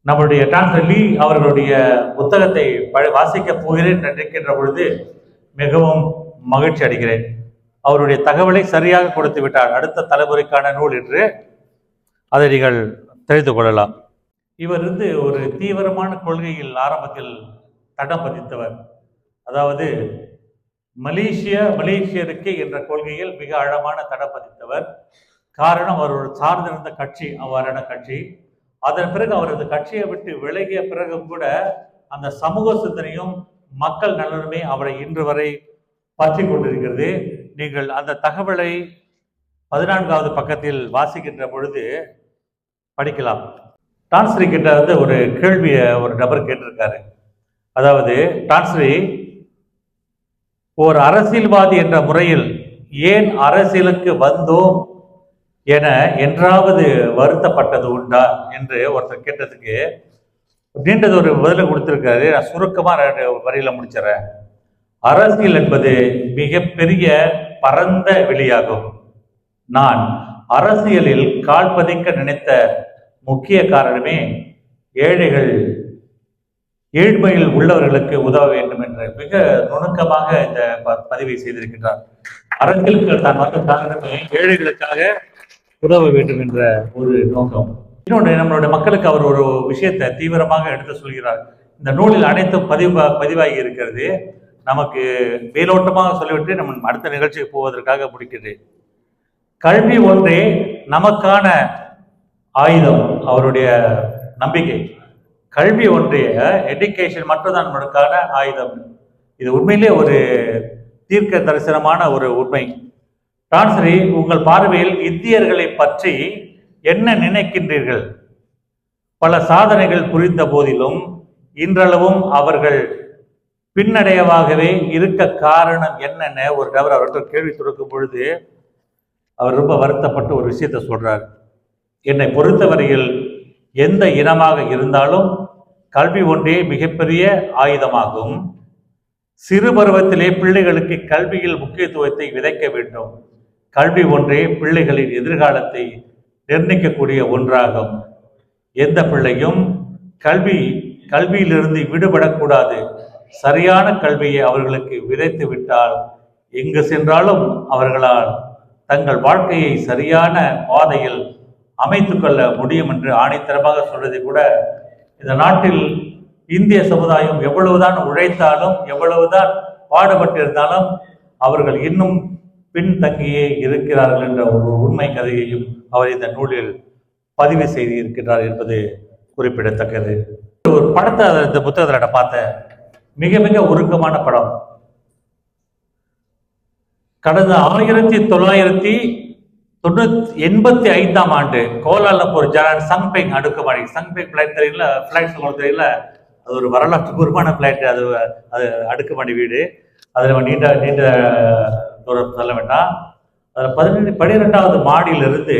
நம்முடைய டான்ஸ்ரீ லீ அவர்களுடைய புத்தகத்தை வாசிக்க போகிறேன் நினைக்கின்ற பொழுது மிகவும் மகிழ்ச்சி அடைகிறேன். அவருடைய தகவலை சரியாக கொடுத்து விட்டார். அடுத்த தலைமுறைக்கான நூல் என்று அதை நீங்கள் தெரிந்து கொள்ளலாம். இவர் ஒரு தீவிரமான கொள்கையில் ஆரம்பத்தில் தடம் பதித்தவர். அதாவது மலேசியருக்கு என்ற கொள்கையில் மிக ஆழமான தடம் பதித்தவர். காரணம், அவர் சார்ந்திருந்த கட்சி அவ்வாறான கட்சி. அதன் பிறகு அவரது கட்சியை விட்டு விலகிய பிறகும் கூட அந்த சமூக சிந்தனையும் மக்கள் நலனுமே அவரை இன்று வரை பற்றி கொண்டிருக்கிறது. நீங்கள் அந்த தகவலை 14வது பக்கத்தில் வாசிக்கின்ற பொழுது படிக்கலாம். டான்ஸ்ரீ கிட்ட ஒரு கேள்வியை ஒரு நபர் கேட்டிருக்காரு. அதாவது, டான்ஸ்ரீ, ஒரு அரசியல்வாதி என்ற முறையில் ஏன் அரசியலுக்கு வந்தோம் என என்றாவது வருத்தப்பட்டது உண்டா என்று ஒருத்தர் கேட்டதுக்கு நீண்டது ஒரு பதிலை கொடுத்திருக்காரு. நான் சுருக்கமாக 2 வரியில முடிச்சிடறேன். அரசியல் என்பது மிகப்பெரிய பரந்த வெளியாகும். நான் அரசியலில் கால் பதிக்க நினைத்த முக்கிய காரணமே ஏழ்மையில் உள்ளவர்களுக்கு உதவ வேண்டும் என்று மிக நுணுக்கமாக இந்த பதிவை செய்திருக்கின்றார். அரசியலுக்கு தான் வந்த காரணமே ஏழைகளுக்காக உதவ வேண்டும் என்ற ஒரு நோக்கம். இன்னொன்று, நம்மளுடைய மக்களுக்கு அவர் ஒரு விஷயத்தை தீவிரமாக எடுத்து சொல்கிறார். இந்த நூலில் அனைத்தும் பதிவாகி இருக்கிறது. நமக்கு மேலோட்டமாக சொல்லிவிட்டு நம்ம அடுத்த நிகழ்ச்சிக்கு போவதற்காக முடிக்கிறேன். கல்வி ஒன்றே நமக்கான ஆயுதம், அவருடைய நம்பிக்கை. கல்வி ஒன்றிய எஜுகேஷன் மட்டும்தான் நம்மளுக்கான ஆயுதம். இது உண்மையிலே ஒரு தீர்க்க தரிசனமான ஒரு உண்மை. டான்ஸ்ரீ, உங்கள் பார்வையில் இந்தியர்களை பற்றி என்ன நினைக்கின்றீர்கள்? பல சாதனைகள் புரிந்த போதிலும் இன்றளவும் அவர்கள் பின்னடையவாகவே இருக்க காரணம் என்னென்ன ஒரு நபர் அவர்கிட்ட கேள்வி தொடுக்கும் பொழுது அவர் ரொம்ப வருத்தப்பட்டு ஒரு விஷயத்தை சொல்றார். என்னை பொறுத்தவரையில் எந்த இனமாக இருந்தாலும் கல்வி ஒன்றே மிகப்பெரிய ஆயுதமாகும். சிறு பருவத்திலே பிள்ளைகளுக்கு கல்வியில் முக்கியத்துவத்தை விதைக்க வேண்டும். கல்வி ஒன்றே பிள்ளைகளின் எதிர்காலத்தை நிர்ணயிக்கக்கூடிய ஒன்றாகும். எந்த பிள்ளையும் கல்வியிலிருந்து விடுபடக்கூடாது. சரியான கல்வியை அவர்களுக்கு விதைத்து விட்டால் எங்கு சென்றாலும் அவர்களால் தங்கள் வாழ்க்கையை சரியான பாதையில் அமைத்து கொள்ள முடியும் என்று ஆணித்தரமாக சொல்வதை கூட இந்த நாட்டில் இந்திய சமுதாயம் எவ்வளவுதான் உழைத்தாலும், எவ்வளவுதான் பாடுபட்டிருந்தாலும் அவர்கள் இன்னும் பின்தங்கியே இருக்கிறார்கள் என்ற ஒரு உண்மை கதையையும் அவர் இந்த நூலில் பதிவு செய்து இருக்கிறார் என்பது குறிப்பிடத்தக்கது. ஒரு படத்தை இந்த புத்தகத்தில் நான் பார்த்தேன். மிக மிக உருக்கமான படம். கடந்த 85ஆம் ஆண்டு கோலாலம்பூர் ஜலான் சங்பெங் அடுக்குமாடி. சங்பெங் ஃபிளைட் தெரியல, ஃபிளைட் சொல்ல தெரியல, அது ஒரு வரலாற்று பூர்வமான ஃபிளைட். அது அடுக்குமாடி வீடு. அதில் நீண்ட தூரம் செல்ல வேண்டாம். அதில் 12வது மாடியிலிருந்து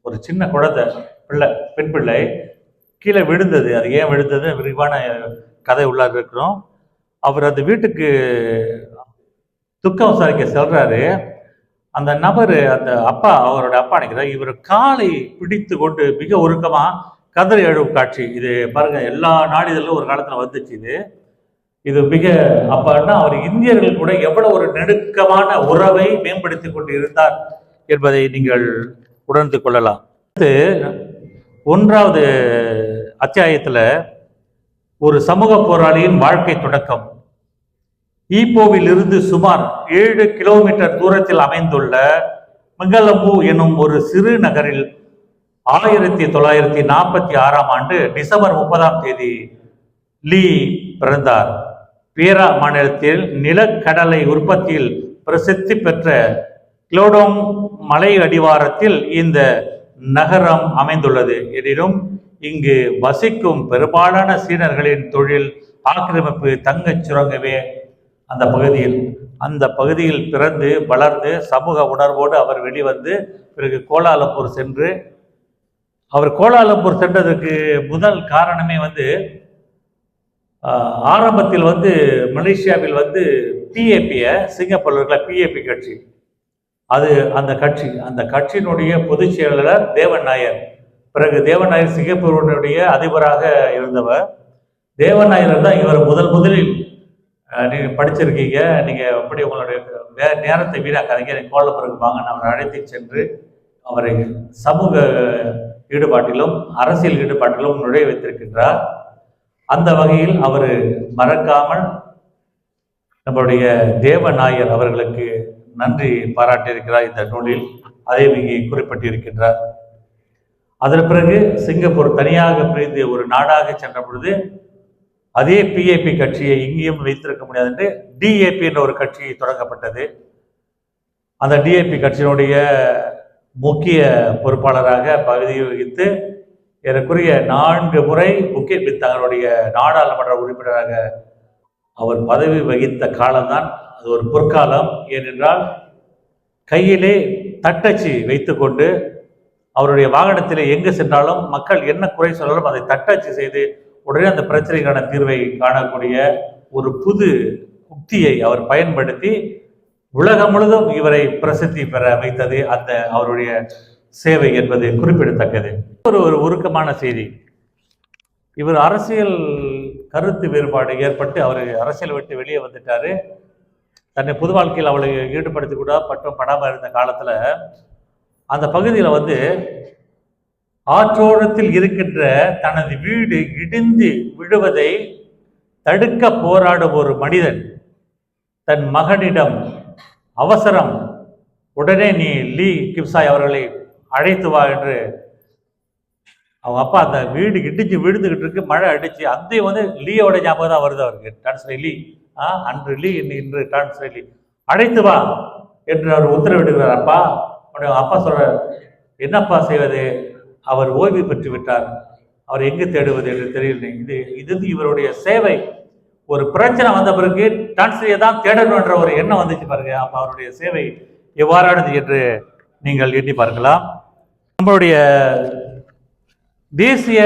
ஒரு சின்ன குழந்தை பெண் பிள்ளை கீழே விழுந்தது. அது ஏன் விழுந்தது விரிவான கதை உள்ள இருக்கிறோம். அவர் அந்த வீட்டுக்கு துக்கம் விசாரிக்க செல்றாரு. அந்த நபர், அந்த அப்பா, அவரோட அப்பா நினைக்கிறார், இவர் காலை பிடித்து கொண்டு மிக உருக்கமா கதறி எழும் காட்சி. இது பாருங்க, எல்லா நாளிதழிலும் ஒரு காலத்துல வந்துச்சு. இது மிக அப்பன்னா அவர் இந்தியர்கள் கூட எவ்வளவு ஒரு நெருக்கமான உறவை மேம்படுத்தி கொண்டு இருந்தார் என்பதை நீங்கள் உணர்ந்து கொள்ளலாம். அடுத்து 1வது அத்தியாயத்துல ஒரு சமூக போராளியின் வாழ்க்கை தொடக்கம். ஈப்போவில் இருந்து சுமார் 7 கிலோமீட்டர் தூரத்தில் அமைந்துள்ள மங்களம்பூ எனும் ஒரு சிறு நகரில் 1946ஆம் ஆண்டு டிசம்பர் 30ஆம் தேதி லீ பிறந்தார். பேரா மாநிலத்தில் நிலக்கடலை உற்பத்தியில் பிரசித்தி பெற்ற கிளோடோங் மலை அடிவாரத்தில் இந்த நகரம் அமைந்துள்ளது. எனினும் இங்கு வசிக்கும் பெரும்பாலான சீனர்களின் தொழில் ஆக்கிரமிப்பு தங்கச் சுரங்கமே. அந்த பகுதியில் பிறந்து வளர்ந்து சமூக உணர்வோடு அவர் வெளிவந்து பிறகு கோலாலம்பூர் சென்று, அவர் கோலாலம்பூர் சென்றதற்கு முதல் காரணமே ஆரம்பத்தில் மலேசியாவில் பிஏபியை, சிங்கப்பூர்ல இருக்கிற பிஏபி கட்சி, அந்த கட்சியினுடைய பொதுச் செயலாளர் தேவன் நாயர். பிறகு தேவன் நாயர் சிங்கப்பூருடைய அதிபராக இருந்தவர். தேவன் நாயர் தான் இவர் முதலில் நீங்க படிச்சிருக்கீங்க, நீங்க எப்படி உங்களுடைய நேரத்தை வீணாக்காதீங்க, கோலாலம்பூருக்கு வாங்க, அவரை அழைத்து சென்று அவரை சமூக ஈடுபாட்டிலும் அரசியல் ஈடுபாட்டிலும் நுழைய வைத்திருக்கின்றார். அந்த வகையில் அவர் மறக்காமல் நம்முடைய தேவநாயர் அவர்களுக்கு நன்றி பாராட்டியிருக்கிறார் இந்த நூலில். அதை இங்கே குறிப்பிட்டிருக்கின்றார். அதன் பிறகு சிங்கப்பூர் தனியாக பிரிந்து ஒரு நாடாக சென்ற பொழுது அதே பிஏபி கட்சியை இங்கேயும் வைத்திருக்க முடியாது என்று டிஏபி என்ற ஒரு கட்சி தொடங்கப்பட்டது. அந்த டிஏபி கட்சியினுடைய முக்கிய பொறுப்பாளராக பதவி வகித்து ஏறக்குறைய 4 முறை தங்களுடைய நாடாளுமன்ற உறுப்பினராக அவர் பதவி வகித்த காலம்தான் அது ஒரு பொற்காலம். ஏனென்றால் கையிலே தட்டச்சு வைத்துக்கொண்டு அவருடைய வாகனத்திலே எங்கு சென்றாலும் மக்கள் என்ன குறை சொன்னாலும் அதை தட்டச்சு செய்து உடனே அந்த பிரச்சனைக்கான தீர்வை காணக்கூடிய ஒரு புது உக்தியை அவர் பயன்படுத்தி உலகம் முழுதும் இவரை பிரசித்தி பெற வைத்தது அந்த அவருடைய சேவை என்பது குறிப்பிடத்தக்கது. ஒரு உருக்கமான செய்தி. இவர் அரசியல் கருத்து வேறுபாடு ஏற்பட்டு அவர் அரசியல் விட்டு வெளியே வந்துட்டாரு. தன்னை பொது வாழ்க்கையில் அவளை ஈடுபடுத்தி கூட படாமல் இருந்த காலத்துல அந்த பகுதியில் ஆற்றோரத்தில் இருக்கின்ற தனது வீடு இடிந்து விழுவதை தடுக்க போராடும் ஒரு மனிதன் தன் மகனிடம் அவசரம், உடனே நீ லீ கிப்சாய் அவர்களை அழைத்து வா என்று. அவங்க அப்பா அந்த வீடு இடிஞ்சு விழுந்துகிட்டு இருக்கு, மழை அடிச்சு. அந்த லீயோட ஞாபகம் தான் வருது அவருக்கு. டான்ஸ்ரே லீ, அன்று லீ, இன்று டான்ஸ்ரே லீ, அழைத்து வா என்று அவர் உத்தரவிடுகிறார். அப்பா சொல்ற, என்னப்பா செய்வது, அவர் ஓய்வு பெற்று விட்டார், அவர் எங்கு தேடுவது என்று தெரியல. இது இவருடைய சேவை. ஒரு பிரச்சனை வந்த பிறகு டான்ஸ்ரியை தான் தேடணும் என்ற ஒரு எண்ணம் வந்துச்சு பாருங்க. அப்ப அவருடைய சேவை எவ்வாறானது என்று நீங்கள் எண்ணி பார்க்கலாம். நம்மளுடைய தேசிய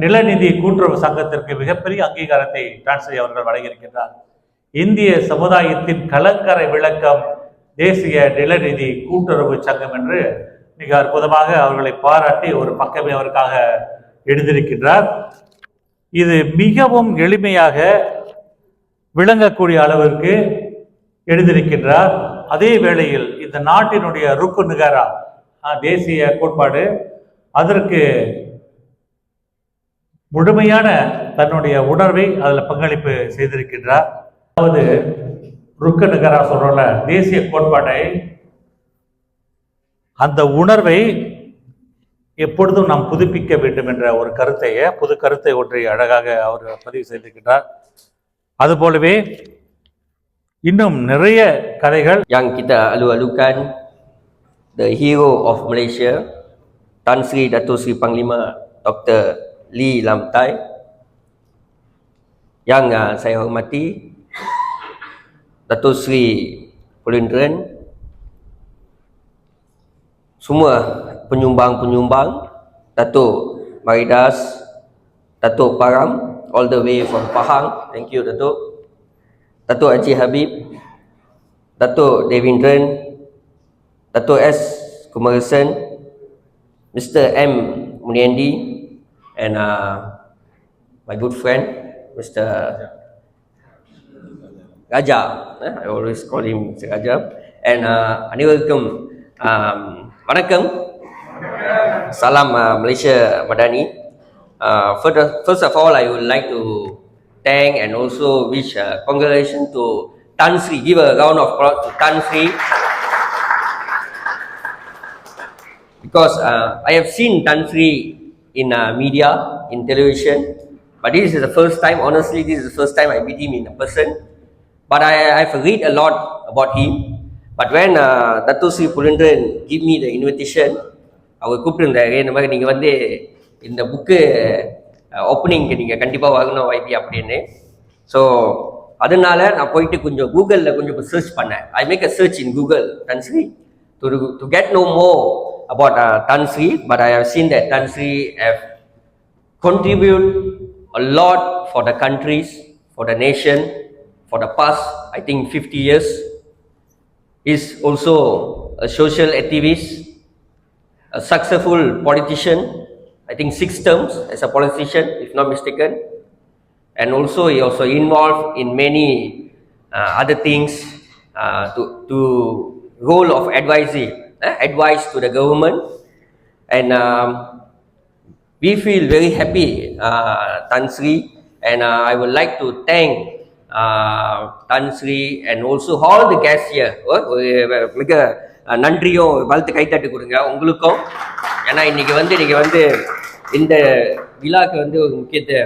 நிலநிதி கூட்டுறவு சங்கத்திற்கு மிகப்பெரிய அங்கீகாரத்தை டான்ஸ்ரி அவர்கள் வழங்கியிருக்கின்றார். இந்திய சமுதாயத்தின் கலங்கரை விளக்கம் தேசிய நிலநிதி கூட்டுறவு சங்கம் என்று மிக அற்புதமாக அவர்களை பாராட்டி ஒரு பக்கமே அவருக்காக எழுதியிருக்கின்றார். இது மிகவும் எளிமையாக விளங்கக்கூடிய அளவிற்கு எழுதியிருக்கின்றார். அதே வேளையில் இந்த நாட்டினுடைய ருக்கு நிகாரா தேசிய கோட்பாடு அதற்கு முழுமையான தன்னுடைய உணர்வை அதில் பங்களிப்பு செய்திருக்கின்றார். அதாவது ருக்கு நிகாரா சொல்றோம்ல, தேசிய கோட்பாட்டை, அந்த உணர்வை எப்பொழுதும் நாம் புதுப்பிக்க வேண்டும் என்ற ஒரு புது கருத்தை ஒன்றை அழகாக அவர் பதிவு செய்திருக்கின்றார். அதுபோலவே இன்னும் நிறைய கதைகள் yang kita alu-alukan the hero of Malaysia, Tan Sri Dato Sri Panglima Dr. Lee Lam Tai, yang saya hormati Dato Sri Pulindran, semua penyumbang-penyumbang, Dato Maridas, Dato Param, all the way from Pahang, thank you Dato, Dato Haji Habib, Dato Devindran, Dato S Kumarasan, Mr. M Muniandi, and my good friend Mr. Raja, I always call him Mr. Raja, and அனைவருக்கும் வணக்கம், salam Malaysia Madani. First of all, I would like to thank and also wish congratulations to Tan Sri. Give a round of applause to Tan Sri, because I have seen Tan Sri in media, in television, but this is the first time, honestly, this is the first time I meet him in person. But I've read a lot about him. But when Dato Sri Pulindran give me the invitation, அவர் கூப்பிட்டுருந்தாரு, இந்த மாதிரி நீங்கள் வந்து இந்த book ஓப்பனிங்க்கு நீங்கள் கண்டிப்பாக வாங்கணும் வைப்பி அப்படின்னு. So அதனால நான் போயிட்டு கொஞ்சம் கூகுளில் கொஞ்சம் சர்ச் பண்ணேன். I make a search in Google Tan Sri to get know more about Tan Sri, but I have seen that Tan Sri have contribute a lot for the countries, for the nation, for the past, I think 50 years. Is also a social activist, a successful politician, I think 6 terms as a politician, if not mistaken. And also he also involved in many other things to role of advice to the government. And we feel very happy, Tan Sri, and I would like to thank Tan Sri and also all the guests here. மிக நன்றியும் வாழ்த்து கைத்தட்டு கொடுங்க உங்களுக்கும். ஏன்னா இன்னைக்கு வந்து நீங்கள் வந்து இந்த விழாக்கு வந்து ஒரு முக்கியத்தை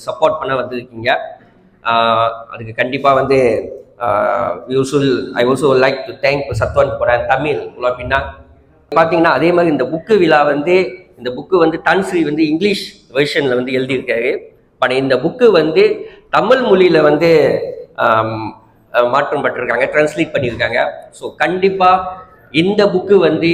சப்போர்ட் பண்ண வந்திருக்கீங்க. அதுக்கு கண்டிப்பாக வந்து I also like to thank Persatuan Quran Tamil Pulau Pinang. பார்த்தீங்கன்னா அதே மாதிரி இந்த புக்கு விழா வந்து, இந்த புக்கு வந்து Tan Sri வந்து இங்கிலீஷ் வெர்ஷனில் வந்து எழுதியிருக்காரு. பட் இந்த புக்கு வந்து தமிழ் மொழியில் வந்து மாற்றம் பட்டிருக்காங்க, டிரான்ஸ்லேட் பண்ணியிருக்காங்க. ஸோ கண்டிப்பாக இந்த புக்கு வந்து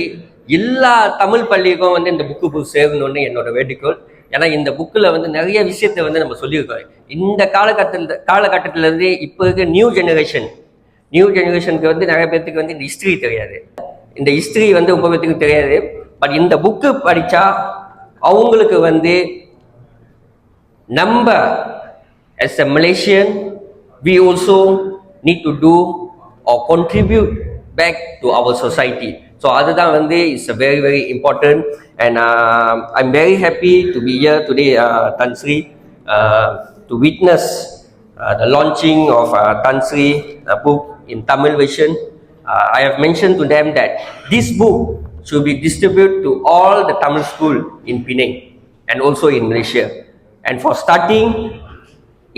எல்லா தமிழ் பள்ளிக்கும் வந்து இந்த புக்கு சேரணும்னு என்னோட வேண்டுகோள். ஏன்னா இந்த புக்கில் வந்து நிறைய விஷயத்தை வந்து நம்ம சொல்லியிருக்கோம். இந்த காலகட்டத்திலேருந்து இப்போ இருக்க நியூ ஜெனரேஷனுக்கு வந்து நிறைய பேர்த்துக்கு வந்து இந்த ஹிஸ்ட்ரி தெரியாது. இந்த ஹிஸ்ட்ரி வந்து ரொம்ப பேர்த்துக்கு தெரியாது. பட் இந்த புக்கு படித்தா அவங்களுக்கு வந்து நம்ம as a Malaysian, we also need to do or contribute back to our society. So அதுதான் வந்து is a very very important, and I'm very happy to be here today, Tan Sri, to witness the launching of Tan Sri book in Tamil version. I have mentioned to them that this book should be distributed to all the Tamil school in Penang and also in Malaysia. And for starting,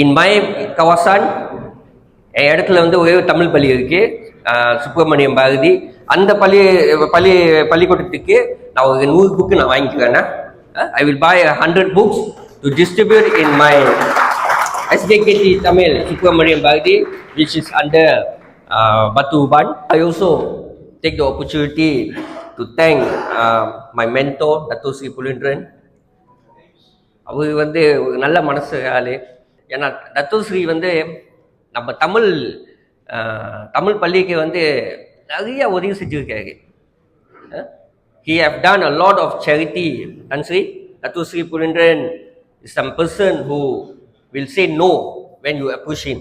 in my kawasan, என் இடத்துல வந்து ஒரே ஒரு தமிழ் பள்ளி இருக்கு, சுப்பிரமணியம் பாரதி. அந்த பள்ளிக்கூடத்துக்கு நான் ஒரு 100 புக்கு நான் வாங்கிக்கிறேன்னா, I will buy 100 books to distribute in my SJKT Tamil Subramaniyam Bharati, which is under Batu Uban. I also take the opportunity to thank my mentor Dato Sri Pulindran. அவர் வந்து ஒரு நல்ல மனசு ஆளு. ஏன்னா Dato Sri வந்து நம்ம தமிழ் பள்ளிக்கு வந்து நிறைய உதவி செஞ்சுருக்காரு. He have done a lot of charity. Tan Sri, Dato Sri Pulindran is some person who will say no when you approach him.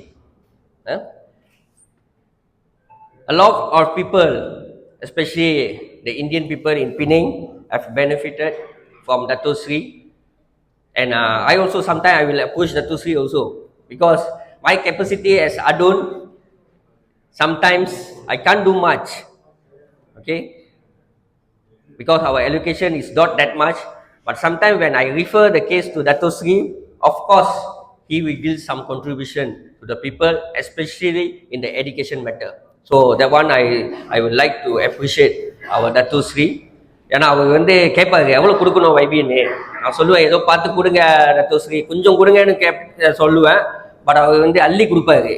A lot of people, especially the Indian people in Penang, have benefited from Dato Sri. And I also sometimes I will approach Dato Sri also, because my capacity as Adun, sometimes I can't do much, okay, because our education is not that much. But sometimes when I refer the case to Dato Sri, of course he will give some contribution to the people, especially in the education matter. So that one I would like to appreciate our Dato Sri. ஏன்னா அவர் வந்து கேட்பாரு எவ்வளோ கொடுக்கணும் வைபின்னு. நான் சொல்லுவேன் ஏதோ பார்த்து கொடுங்க Dato Sri, கொஞ்சம் கொடுங்கன்னு சொல்லுவேன். பட் அவர் வந்து அள்ளி கொடுப்பாரு.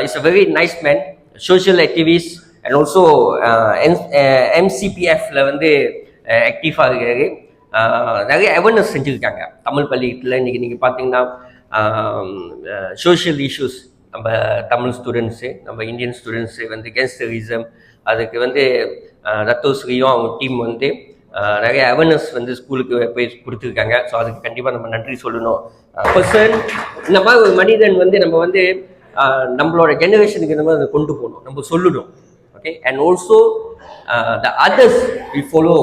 Is a very nice man, social activist and also MCPF-ல வந்து ஆக்டிவாக இருக்காரு. நிறைய அவேர்னஸ் செஞ்சுருக்காங்க தமிழ் பள்ளியில். இன்றைக்கி நீங்கள் பார்த்தீங்கன்னா சோஷியல் இஷ்யூஸ், நம்ம தமிழ் ஸ்டூடெண்ட்ஸு, நம்ம இந்தியன் ஸ்டூடெண்ட்ஸு வந்து கேங்ஸ்டரிசம், அதுக்கு வந்து Dato Sriயும் அவங்க டீம் வந்து நிறைய அவேர்னஸ் வந்து ஸ்கூலுக்கு போய் கொடுத்துருக்காங்க. ஸோ அதுக்கு கண்டிப்பாக நம்ம நன்றி சொல்லணும். பர்சன் இந்த மாதிரி ஒரு மனிதன் வந்து நம்ம வந்து நம்மளோட ஜெனரேஷனுக்கு நம்ம அதை கொண்டு போகணும், நம்ம சொல்லணும். Okay, and also the others will follow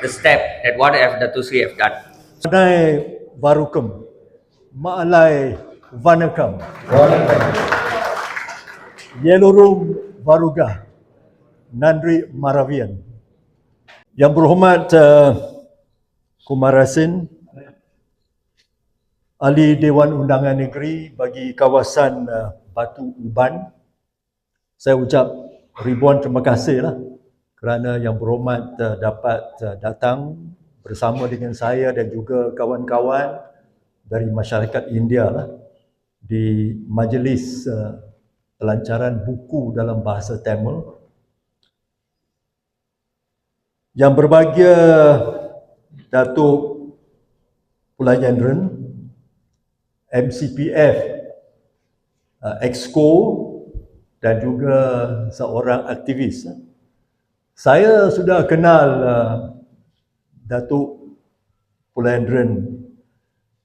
the step that what Dato Sri have done. Madai Varukum, Maalai Vanakam, Yelurum Varuga, Nandri Maravian. Yang berhormat Kumarasin, Ahli Dewan Undangan Negeri bagi kawasan Batu Uban, saya ucap ribuan terima kasih lah kerana Yang Berhormat dapat datang bersama dengan saya dan juga kawan-kawan dari masyarakat India lah di majlis pelancaran buku dalam bahasa Tamil. Yang berbahagia Datuk Pulayanran, MCPF, Exco dan juga seorang aktivis. Saya sudah kenal Datuk Pulayanran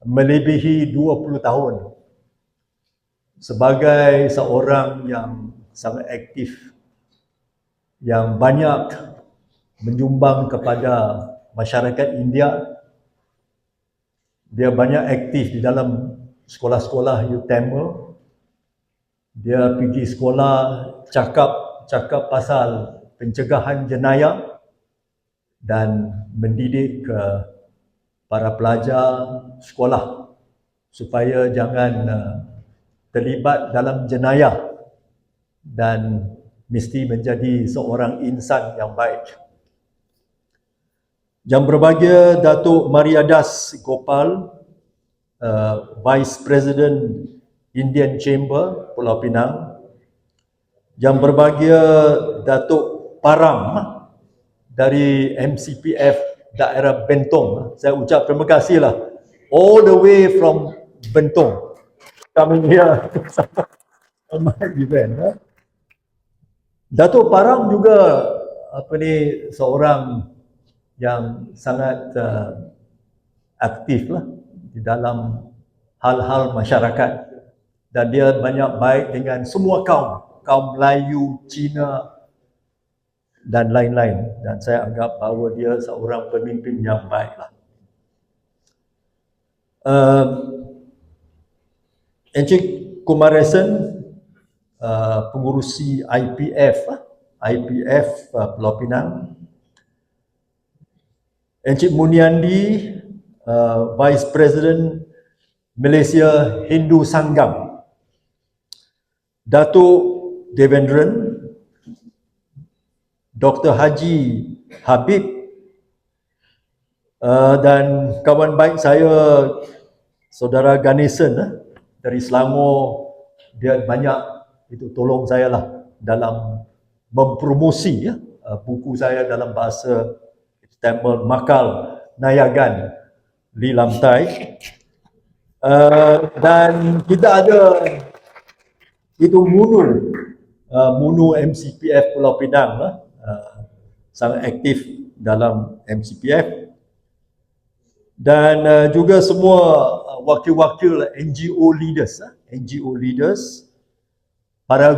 melebihi 20 tahun sebagai seorang yang sangat aktif, yang banyak menyumbang kepada masyarakat India. Dia banyak aktif di dalam sekolah-sekolah youth Tamil. Dia pergi sekolah cakap pasal pencegahan jenayah dan mendidik para pelajar sekolah supaya jangan terlibat dalam jenayah dan mesti menjadi seorang insan yang baik. Yang berbahagia Datuk Mariadas Gopal, Vice President Indian Chamber Pulau Pinang. Yang berbahagia Datuk Param dari MCPF daerah Bentong. Saya ucap terima kasih lah, all the way from Bentong coming here to my event. Datuk Param juga seorang yang sangat aktif lah di dalam hal-hal masyarakat, dan dia banyak baik dengan semua kaum Melayu, Cina dan lain-lain, dan saya anggap bahawa dia seorang pemimpin yang baik lah. Encik Kumarasan, pengurusi IPF Pulau Pinang. Encik Muniandi, Vice President Malaysia Hindu Sanggam. Datuk Devendran, Dr. Haji Habib, dan kawan baik saya Saudara Ganesan dari Selangor. Dia banyak tolong saya lah dalam mempromosi buku saya dalam bahasa Tamil, Makal Nayagan Li Lamtai. Dan kita ada Munu MCPF Pulau Pinang sangat aktif dalam MCPF, dan juga semua wakil-wakil NGO leaders, para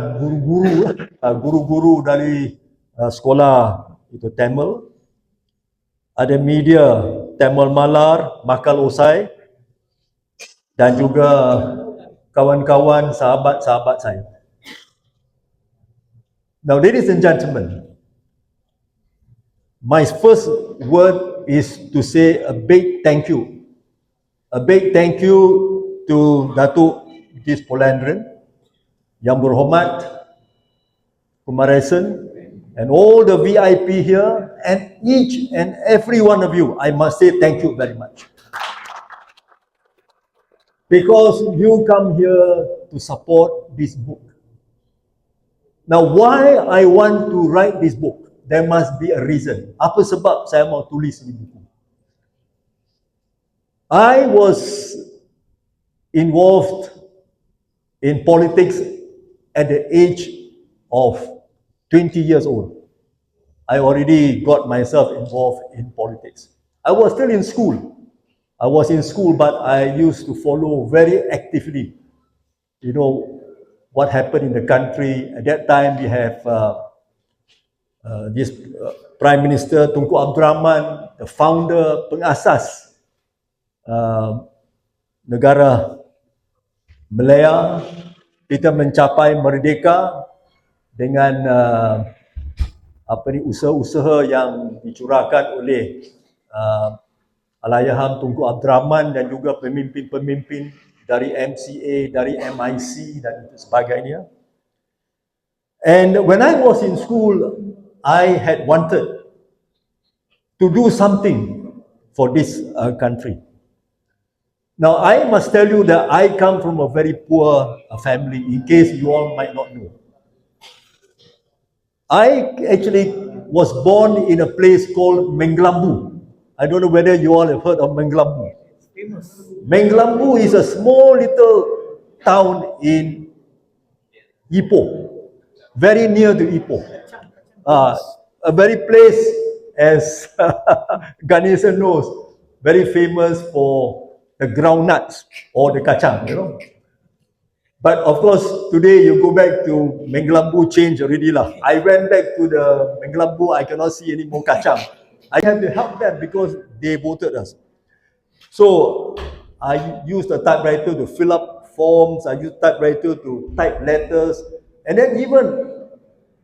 guru-guru dari sekolah Tamil, ada media Tamil Malar, Makal Osai, dan juga kawan-kawan, sahabat-sahabat saya. Now, ladies and gentlemen, my first word is to say a big thank you. A big thank you to Datuk Pulayanran, Yang Berhormat Kumarasan, and all the VIP here, and each and every one of you, I must say thank you very much. Because you come here to support this book. Now, why I want to write this book? There must be a reason. Apa sebab saya mau tulis ini buku? I was involved in politics at the age of 20 years old. I already got myself involved in politics. I was still in school. I was in school, but I used to follow very actively, you know, what happened in the country. At that time, we have this Prime Minister Tunku Abdul Rahman, the founder, pengasas negara Malaya. Kita mencapai merdeka dengan usaha-usaha yang dicurahkan oleh Allahyarham Tunku Abdul Rahman dan juga pemimpin-pemimpin dari MCA, dari MIC dan itu sebagainya. And when I was in school, I had wanted to do something for this country. Now, I must tell you that I come from a very poor family, in case you all might not know. I actually was born in a place called Menglambu. I don't know whether you all have heard of Menglambu. Menglambu is a small little town in Ipoh, very near to Ipoh. A very place, as Ganesan knows, very famous for the groundnuts or the kacang, you know. But of course, today you go back to Menglambu, change already lah. I went back to the Menglambu, I cannot see any more kacang. I have to help them because they voted us. So I used a typewriter to fill up forms, I used typewriter to type letters, and then even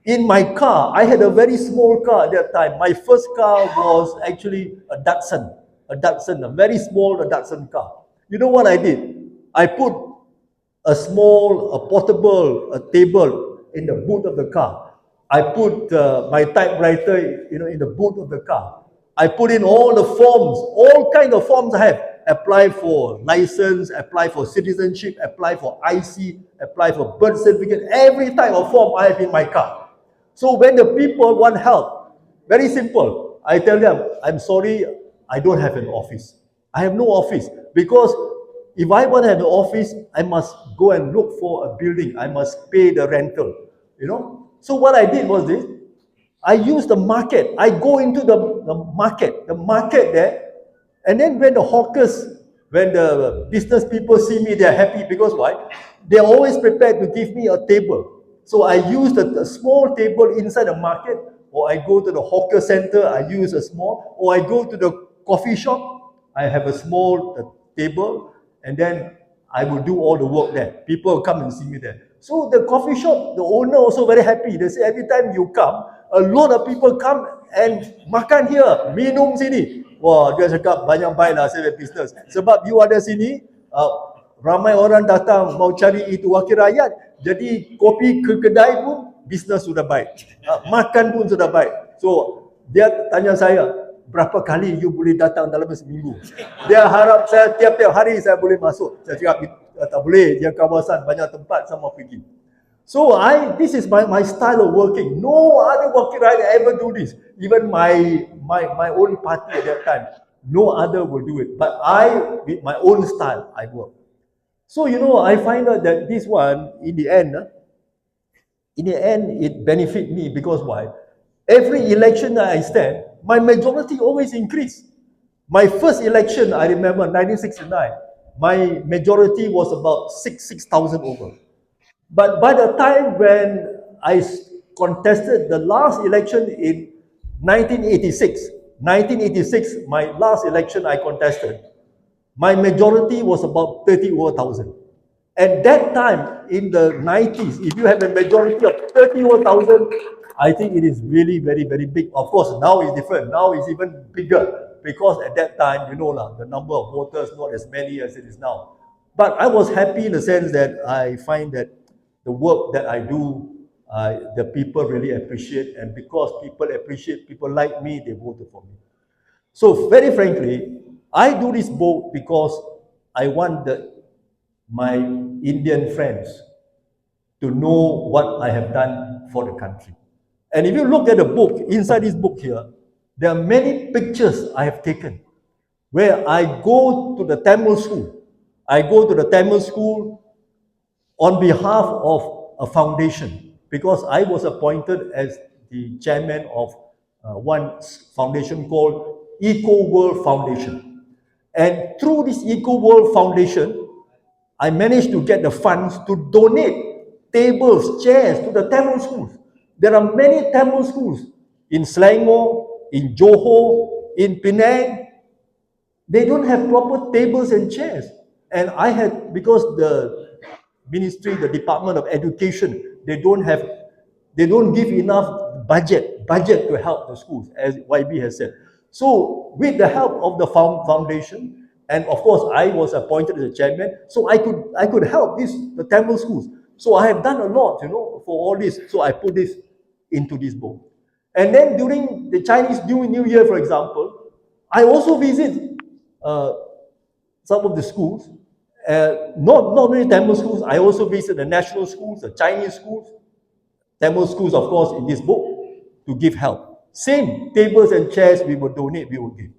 in my car, I had a very small car at that time. My first car was actually a Datsun, a very small Datsun car. You know what I did? I put a portable table in the boot of the car. I put my typewriter, in the boot of the car. I put in all the forms, all kind of forms I have. Apply for license, apply for citizenship, apply for IC, apply for birth certificate, every type of form I have in my car. So when the people want help, very simple, I tell them, I'm sorry, I don't have an office. I have no office because if I want to have an office, I must go and look for a building. I must pay the rental, So what I did was this, I use the market. I go into the market there, and then when the hawkers, when the business people see me, they're happy because why? They're always prepared to give me a table. So I use a small table inside the market, or I go to the hawker center, I use a small, or I go to the coffee shop, I have a small table, and then I will do all the work there. People come and see me there. So the coffee shop, the owner also very happy. They say every time you come, a lot of people come and makan here, minum sini. Wah, dia cakap banyak baiklah saya business. Sebab you ada sini, ramai orang datang mau cari itu wakil rakyat. Jadi kopi ke kedai pun bisnes sudah baik. Makan pun sudah baik. So dia tanya saya, berapa kali you boleh datang dalam seminggu? Dia harap saya tiap-tiap hari saya boleh masuk. Saya cakap tak boleh, dia kawasan banyak tempat saya mau pergi. So this is my style of working. No other wakil rakyat ever do this. Even my own party at that time, no other will do it. But I, with my own style, I work. So I find out that this one, in the end, it benefit me because why? Every election that I stand, my majority always increase. My first election, I remember 1969, my majority was about 6,000 over. But by the time when I contested the last election in 1986, my last election I contested, my majority was about 30,000. At that time, in the 90s, if you have a majority of 30,000, I think it is really very, very big. Of course, now it's different. Now it's even bigger because at that time, the number of voters not as many as it is now. But I was happy in the sense that I find that the work that I do the people really appreciate, and because people appreciate, people like me, they voted for me. So very frankly, I do this book because I want my Indian friends to know what I have done for the country. And if you look at the book, inside this book here, there are many pictures I have taken where I go to the Tamil school. I go to the Tamil school on behalf of a foundation because I was appointed as the chairman of one foundation called Eco World Foundation. And through this Eco World Foundation, I managed to get the funds to donate tables, chairs to the Tamil schools. There are many Tamil schools in Selangor, in Johor, in Penang. They don't have proper tables and chairs. And I had, because the ministry, the Department of Education, they don't give enough budget to help the schools, as YB has said. So with the help of the foundation, and of course I was appointed as a chairman, so I could help the Tamil schools. So I have done a lot, for all this. So I put this into this book. And then during the Chinese New Year, for example, I also visit some of the schools, not only Tamil schools, I also visit the national schools, the Chinese schools, Tamil schools, of course, in this book, to give help. Same tables and chairs we would donate, we would give.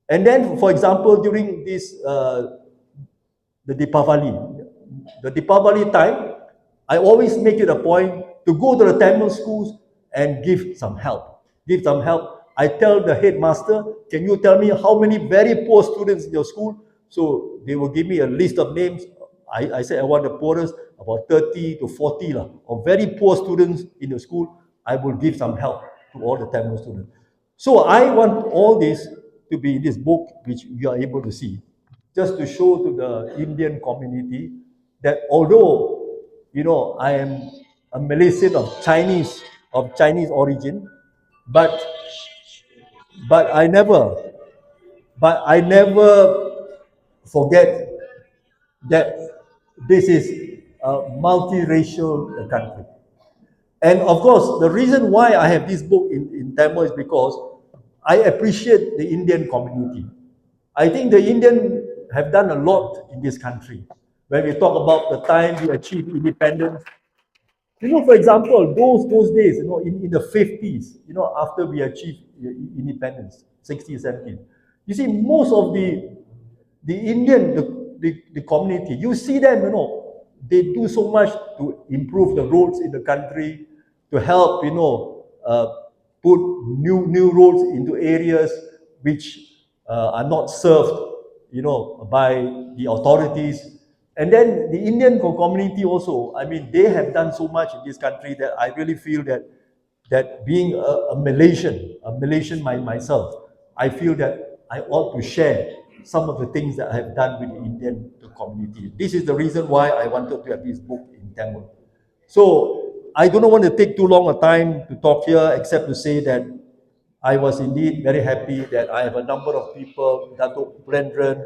And then, for example, during this, the Deepavali time, I always make it a point to go to the Tamil schools and give some help. I tell the headmaster, can you tell me how many very poor students in your school? So they will give me a list of names. I said I want the poorest, about 30 to 40 of very poor students in the school. I will give some help to all the Tamil students. So I want all this to be in this book, which you are able to see, just to show to the Indian community that although, I am a Malaysian of Chinese origin, but I never forget that this is a multiracial country. And of course, the reason why I have this book in Tamil is because I appreciate the Indian community. I think the Indian have done a lot in this country. When we talk about the time we achieved independence, for example, those days, in the 50s, after we achieved independence, 60s, 70s, you see most of the Indian, the community, you see them, they do so much to improve the roads in the country, to help, put new roads into areas which are not served, by the authorities. And then the Indian community also, they have done so much in this country that I really feel that being a Malaysian myself, I feel that I ought to share some of the things that I have done with the Indian community. This is the reason why I wanted to have this book in Tamil. So I don't want to take too long a time to talk here, except to say that I was indeed very happy that I have a number of people, Datuk Brandon,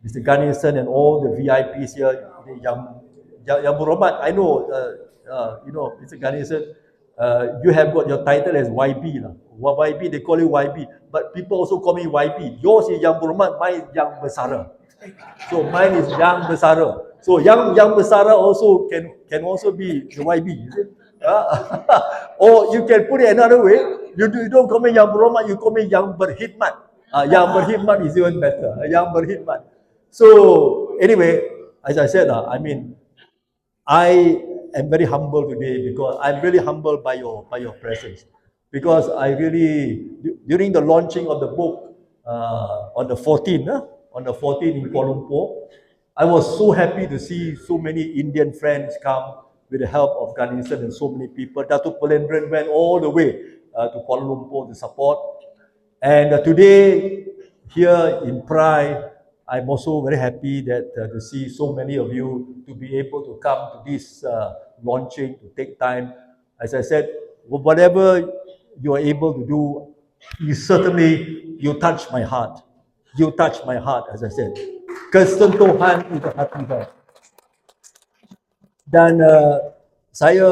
Mr. Ganesan, and all the VIPs here, Yang Berhormat. I know, Mr. Ganesan, you have got your title as YB. YB, they call you YB, but people also call me YB. Yours is Yang Berhormat, mine is Yang Bersara. So mine is Yang Bersara. So Yang Bersara also can also be the YB, is it? Or you can put it another way. You don't call me Yang Berhormat, you call me Yang Berkhidmat. Yang Berkhidmat is even better. Yang Berkhidmat. So anyway, as I said, I am very humble today because I'm really humbled by your presence. Because I really, during the launching of the book on the 14th in Kuala Lumpur, I was so happy to see so many Indian friends come with the help of Ganesan and so many people. Datuk Pelendran went all the way to Kuala Lumpur to support. And today, here in Prai, I'm also very happy that to see so many of you to be able to come to this launching, to take time. As I said, whatever you are able to do, you touch my heart. You touch my heart, as I said. Kesentuhan itu hati saya. Dan saya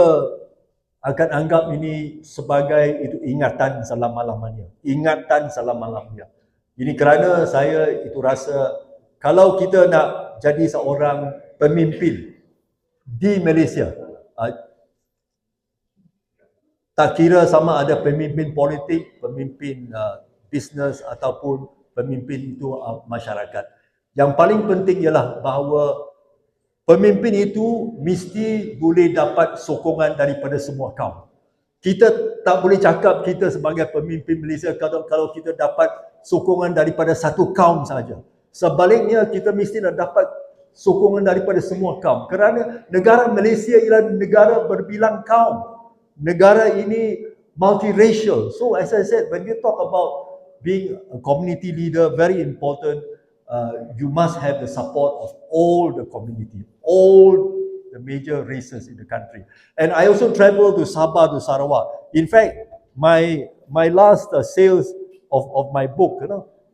akan anggap ini sebagai itu ingatan selama-lamanya. Ingatan selama-lamanya. Ini kerana saya itu rasa kalau kita nak jadi seorang pemimpin di Malaysia, tak kira sama ada pemimpin politik, pemimpin bisnes ataupun pemimpin itu masyarakat. Yang paling penting ialah bahawa pemimpin itu mesti boleh dapat sokongan daripada semua kaum. Kita tak boleh cakap kita sebagai pemimpin Malaysia kalau kita dapat sokongan daripada satu kaum saja. Sebaliknya kita mesti nak dapat sokongan daripada semua kaum. Kerana negara Malaysia ialah negara berbilang kaum. Negara ini multiracial. So as I said, when you talk about being a community leader, very important, you must have the support of all the community, all the major races in the country. And I also traveled to Sabah, to Sarawak. In fact, my last sales of my book,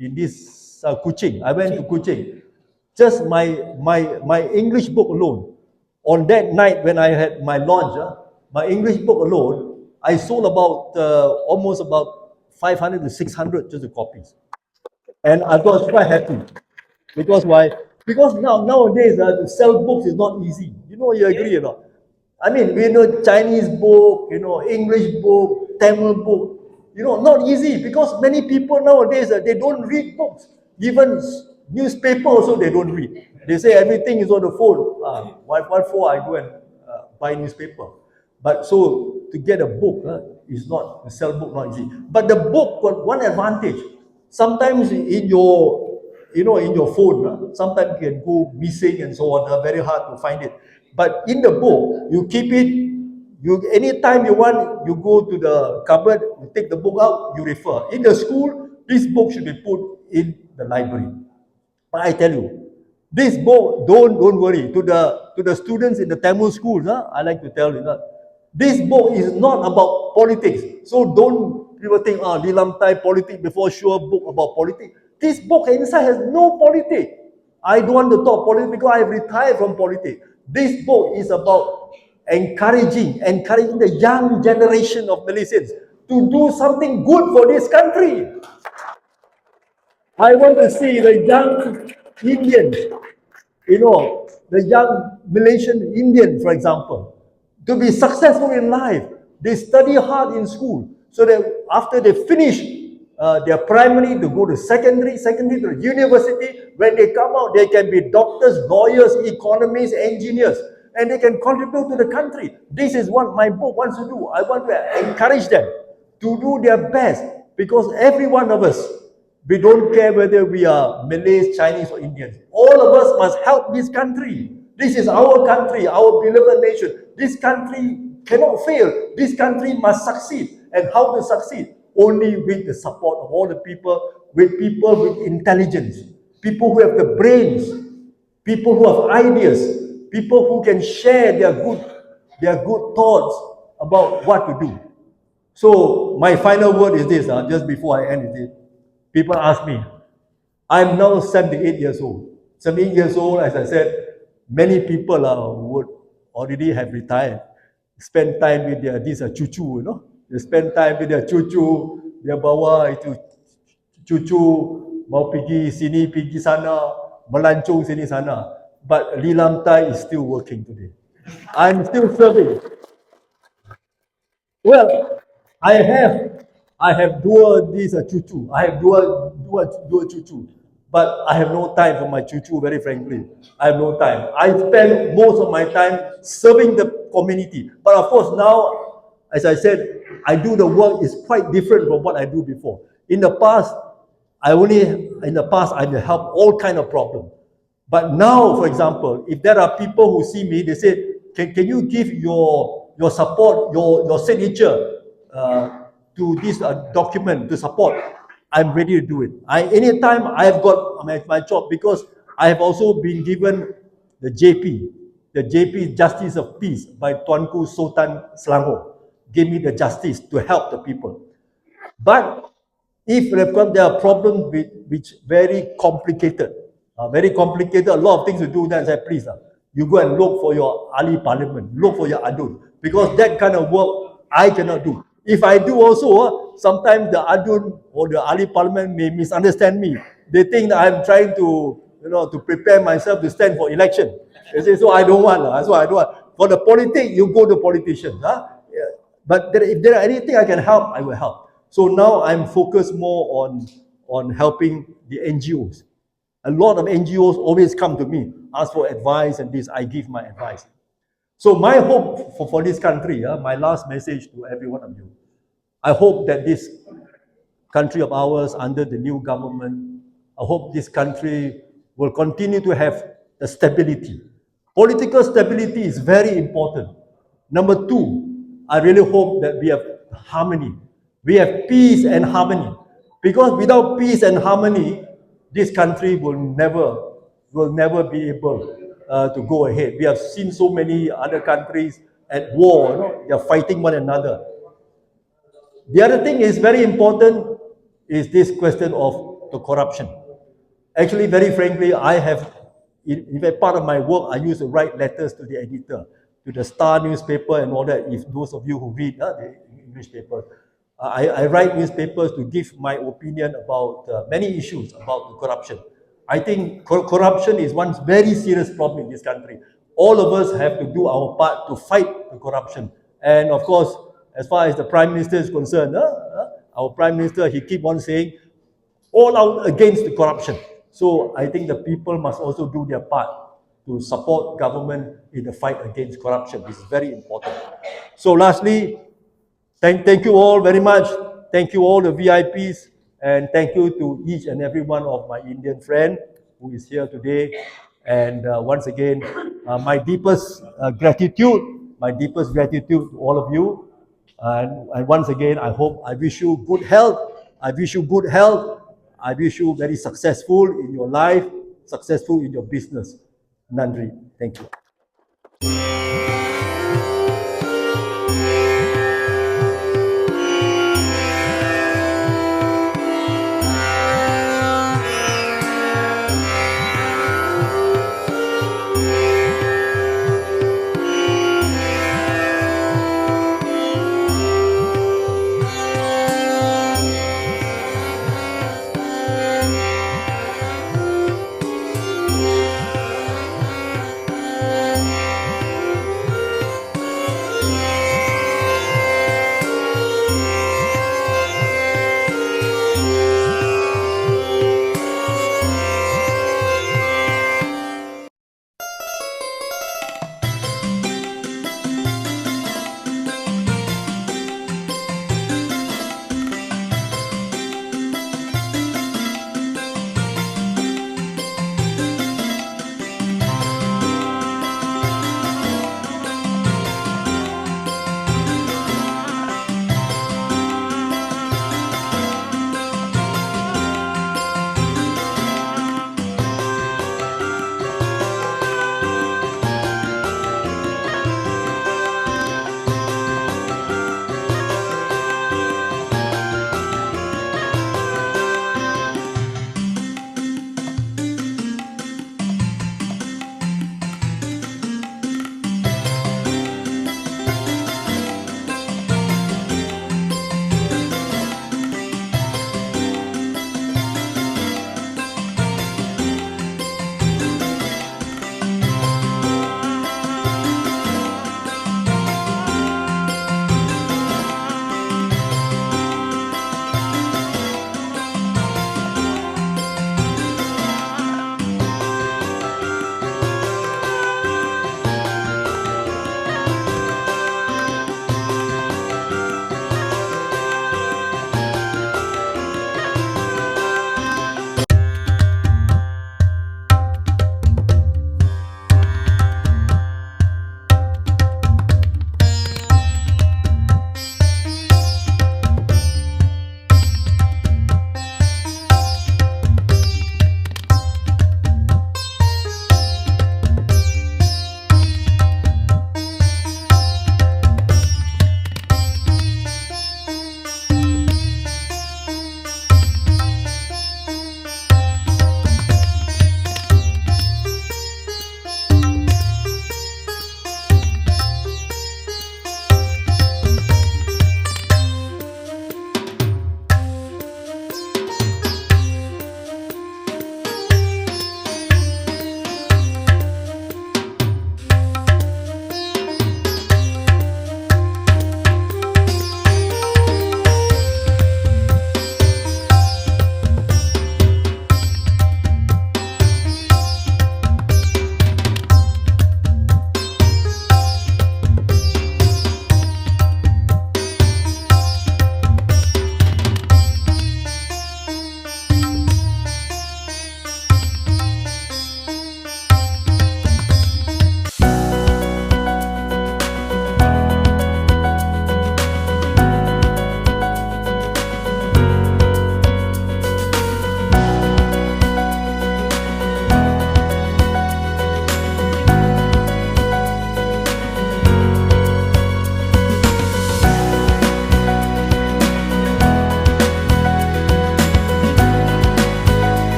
in this Kuching, I went to Kuching. Just my English book alone, on that night when I had my launch, my English book alone, I sold about almost about 500 to 600 just the copies. And I was quite happy. Because why? Because nowadays to sell books is not easy. You agree or not? I mean, we know Chinese book, English book, Tamil book, not easy because many people nowadays, they don't read books. Even newspaper also they don't read. They say everything is on the phone. What for I go and buy newspaper? But so to get a book is not, to sell book not easy. But the book got one advantage. Sometimes in your phone, sometimes you can go missing and so on, very hard to find it. But in the book, you keep it, anytime you want, you go to the cupboard, you take the book out, you refer. In the school, this book should be put in the library. But I tell you, this book, don't worry. To the students in the Tamil schools, I like to tell you that this book is not about politics. So don't people think, Lilam Tai politics before sure book about politics. This book inside has no politics. I don't want to talk politics because I have retired from politics. This book is about encouraging the young generation of Malaysians to do something good for this country. I want to see the young Indians, the young Malaysian Indian, for example, to be successful in life. They study hard in school so that after they finish their primary, to go to secondary to university, when they come out, they can be doctors, lawyers, economists, engineers, and they can contribute to the country. This is what my book wants to do. I want to encourage them to do their best because every one of us, we don't care whether we are Malays, Chinese or Indians. All of us must help this country. This is our country, our beloved nation. This country cannot fail. This country must succeed. And how to succeed? Only with the support of all the people, with people with intelligence, people who have the brains, people who have ideas, people who can share their good thoughts about what to do. So my final word is this, just before I end it. People ask me, I'm now 78 years old. 78 years old, as I said, many people would already have retired, spend time with their cucu, They spend time with their cucu, dia bawa itu cucu mau pergi sini, pergi sana, melancong sini sana. But Lilam Tai is still working today. I'm still serving. Well, I have dua cucu. I have dua cucu. But I have no time for my cucu, very frankly. I have no time. I spend most of my time serving the community. But of course now, as I said, I do the work is quite different from what I do before. In the past, I may help all kind of problems. But now, for example, if there are people who see me, they say, can you give your support, your signature to this document to support? I'm ready to do it. Anytime I have got my job, because I have also been given the JP, Justice of Peace by Tuanku Sultan Selangor. Gave me the justice to help the people. But if there are problems which very complicated, a lot of things to do, then I say, please, you go and look for your ahli parliament, look for your adun, because that kind of work I cannot do. If I do also, sometimes the Adun or the Ali Parliament may misunderstand me. They think that I'm trying to, to prepare myself to stand for election. They say, so I don't want. So I don't want. For the politics, you go to politicians. Yeah. But if there are anything I can help, I will help. So now I'm focused more on helping the NGOs. A lot of NGOs always come to me, ask for advice, and this, I give my advice. So my hope for this country, my last message to every one of you, I hope that this country of ours under the new government, I hope this country will continue to have the stability. Political stability is very important. Number two, I really hope that we have harmony. We have peace and harmony. Because without peace and harmony, this country will never be able to go ahead. We have seen so many other countries at war, they are fighting one another. The other thing is very important is this question of the corruption. Actually, very frankly, I have, in fact, part of my work, I used to write letters to the editor, to the Star newspaper and all that. If those of you who read the English papers, I write newspapers to give my opinion about many issues about the corruption. I think corruption is one very serious problem in this country. All of us have to do our part to fight the corruption. And of course, as far as the Prime Minister is concerned, our Prime Minister, he keep on saying, all out against the corruption. So I think the people must also do their part to support government in the fight against corruption. This is very important. So lastly, thank you all very much. Thank you all the VIPs, and thank you to each and every one of my Indian friend who is here today. And once again, my deepest gratitude to all of you. And once again, I wish you good health. I wish you very successful in your life, successful in your business. Nandri. Thank you.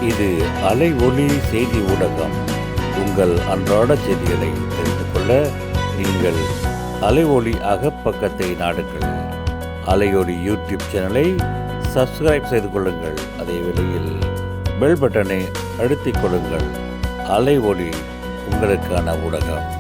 இது அலை ஒளி செய்தி ஊடகம். உங்கள் அன்றாட செய்திகளை தெரிந்து கொள்ள நீங்கள் அலை ஒளி அகப்பக்கத்தை நாடுங்கள். அலையொலி யூடியூப் சேனலை சப்ஸ்கிரைப் செய்து கொள்ளுங்கள். அதே வேளையில் பெல் பட்டனை அழுத்திக் கொள்ளுங்கள். அலை ஒளி உங்களுக்கான ஊடகம்.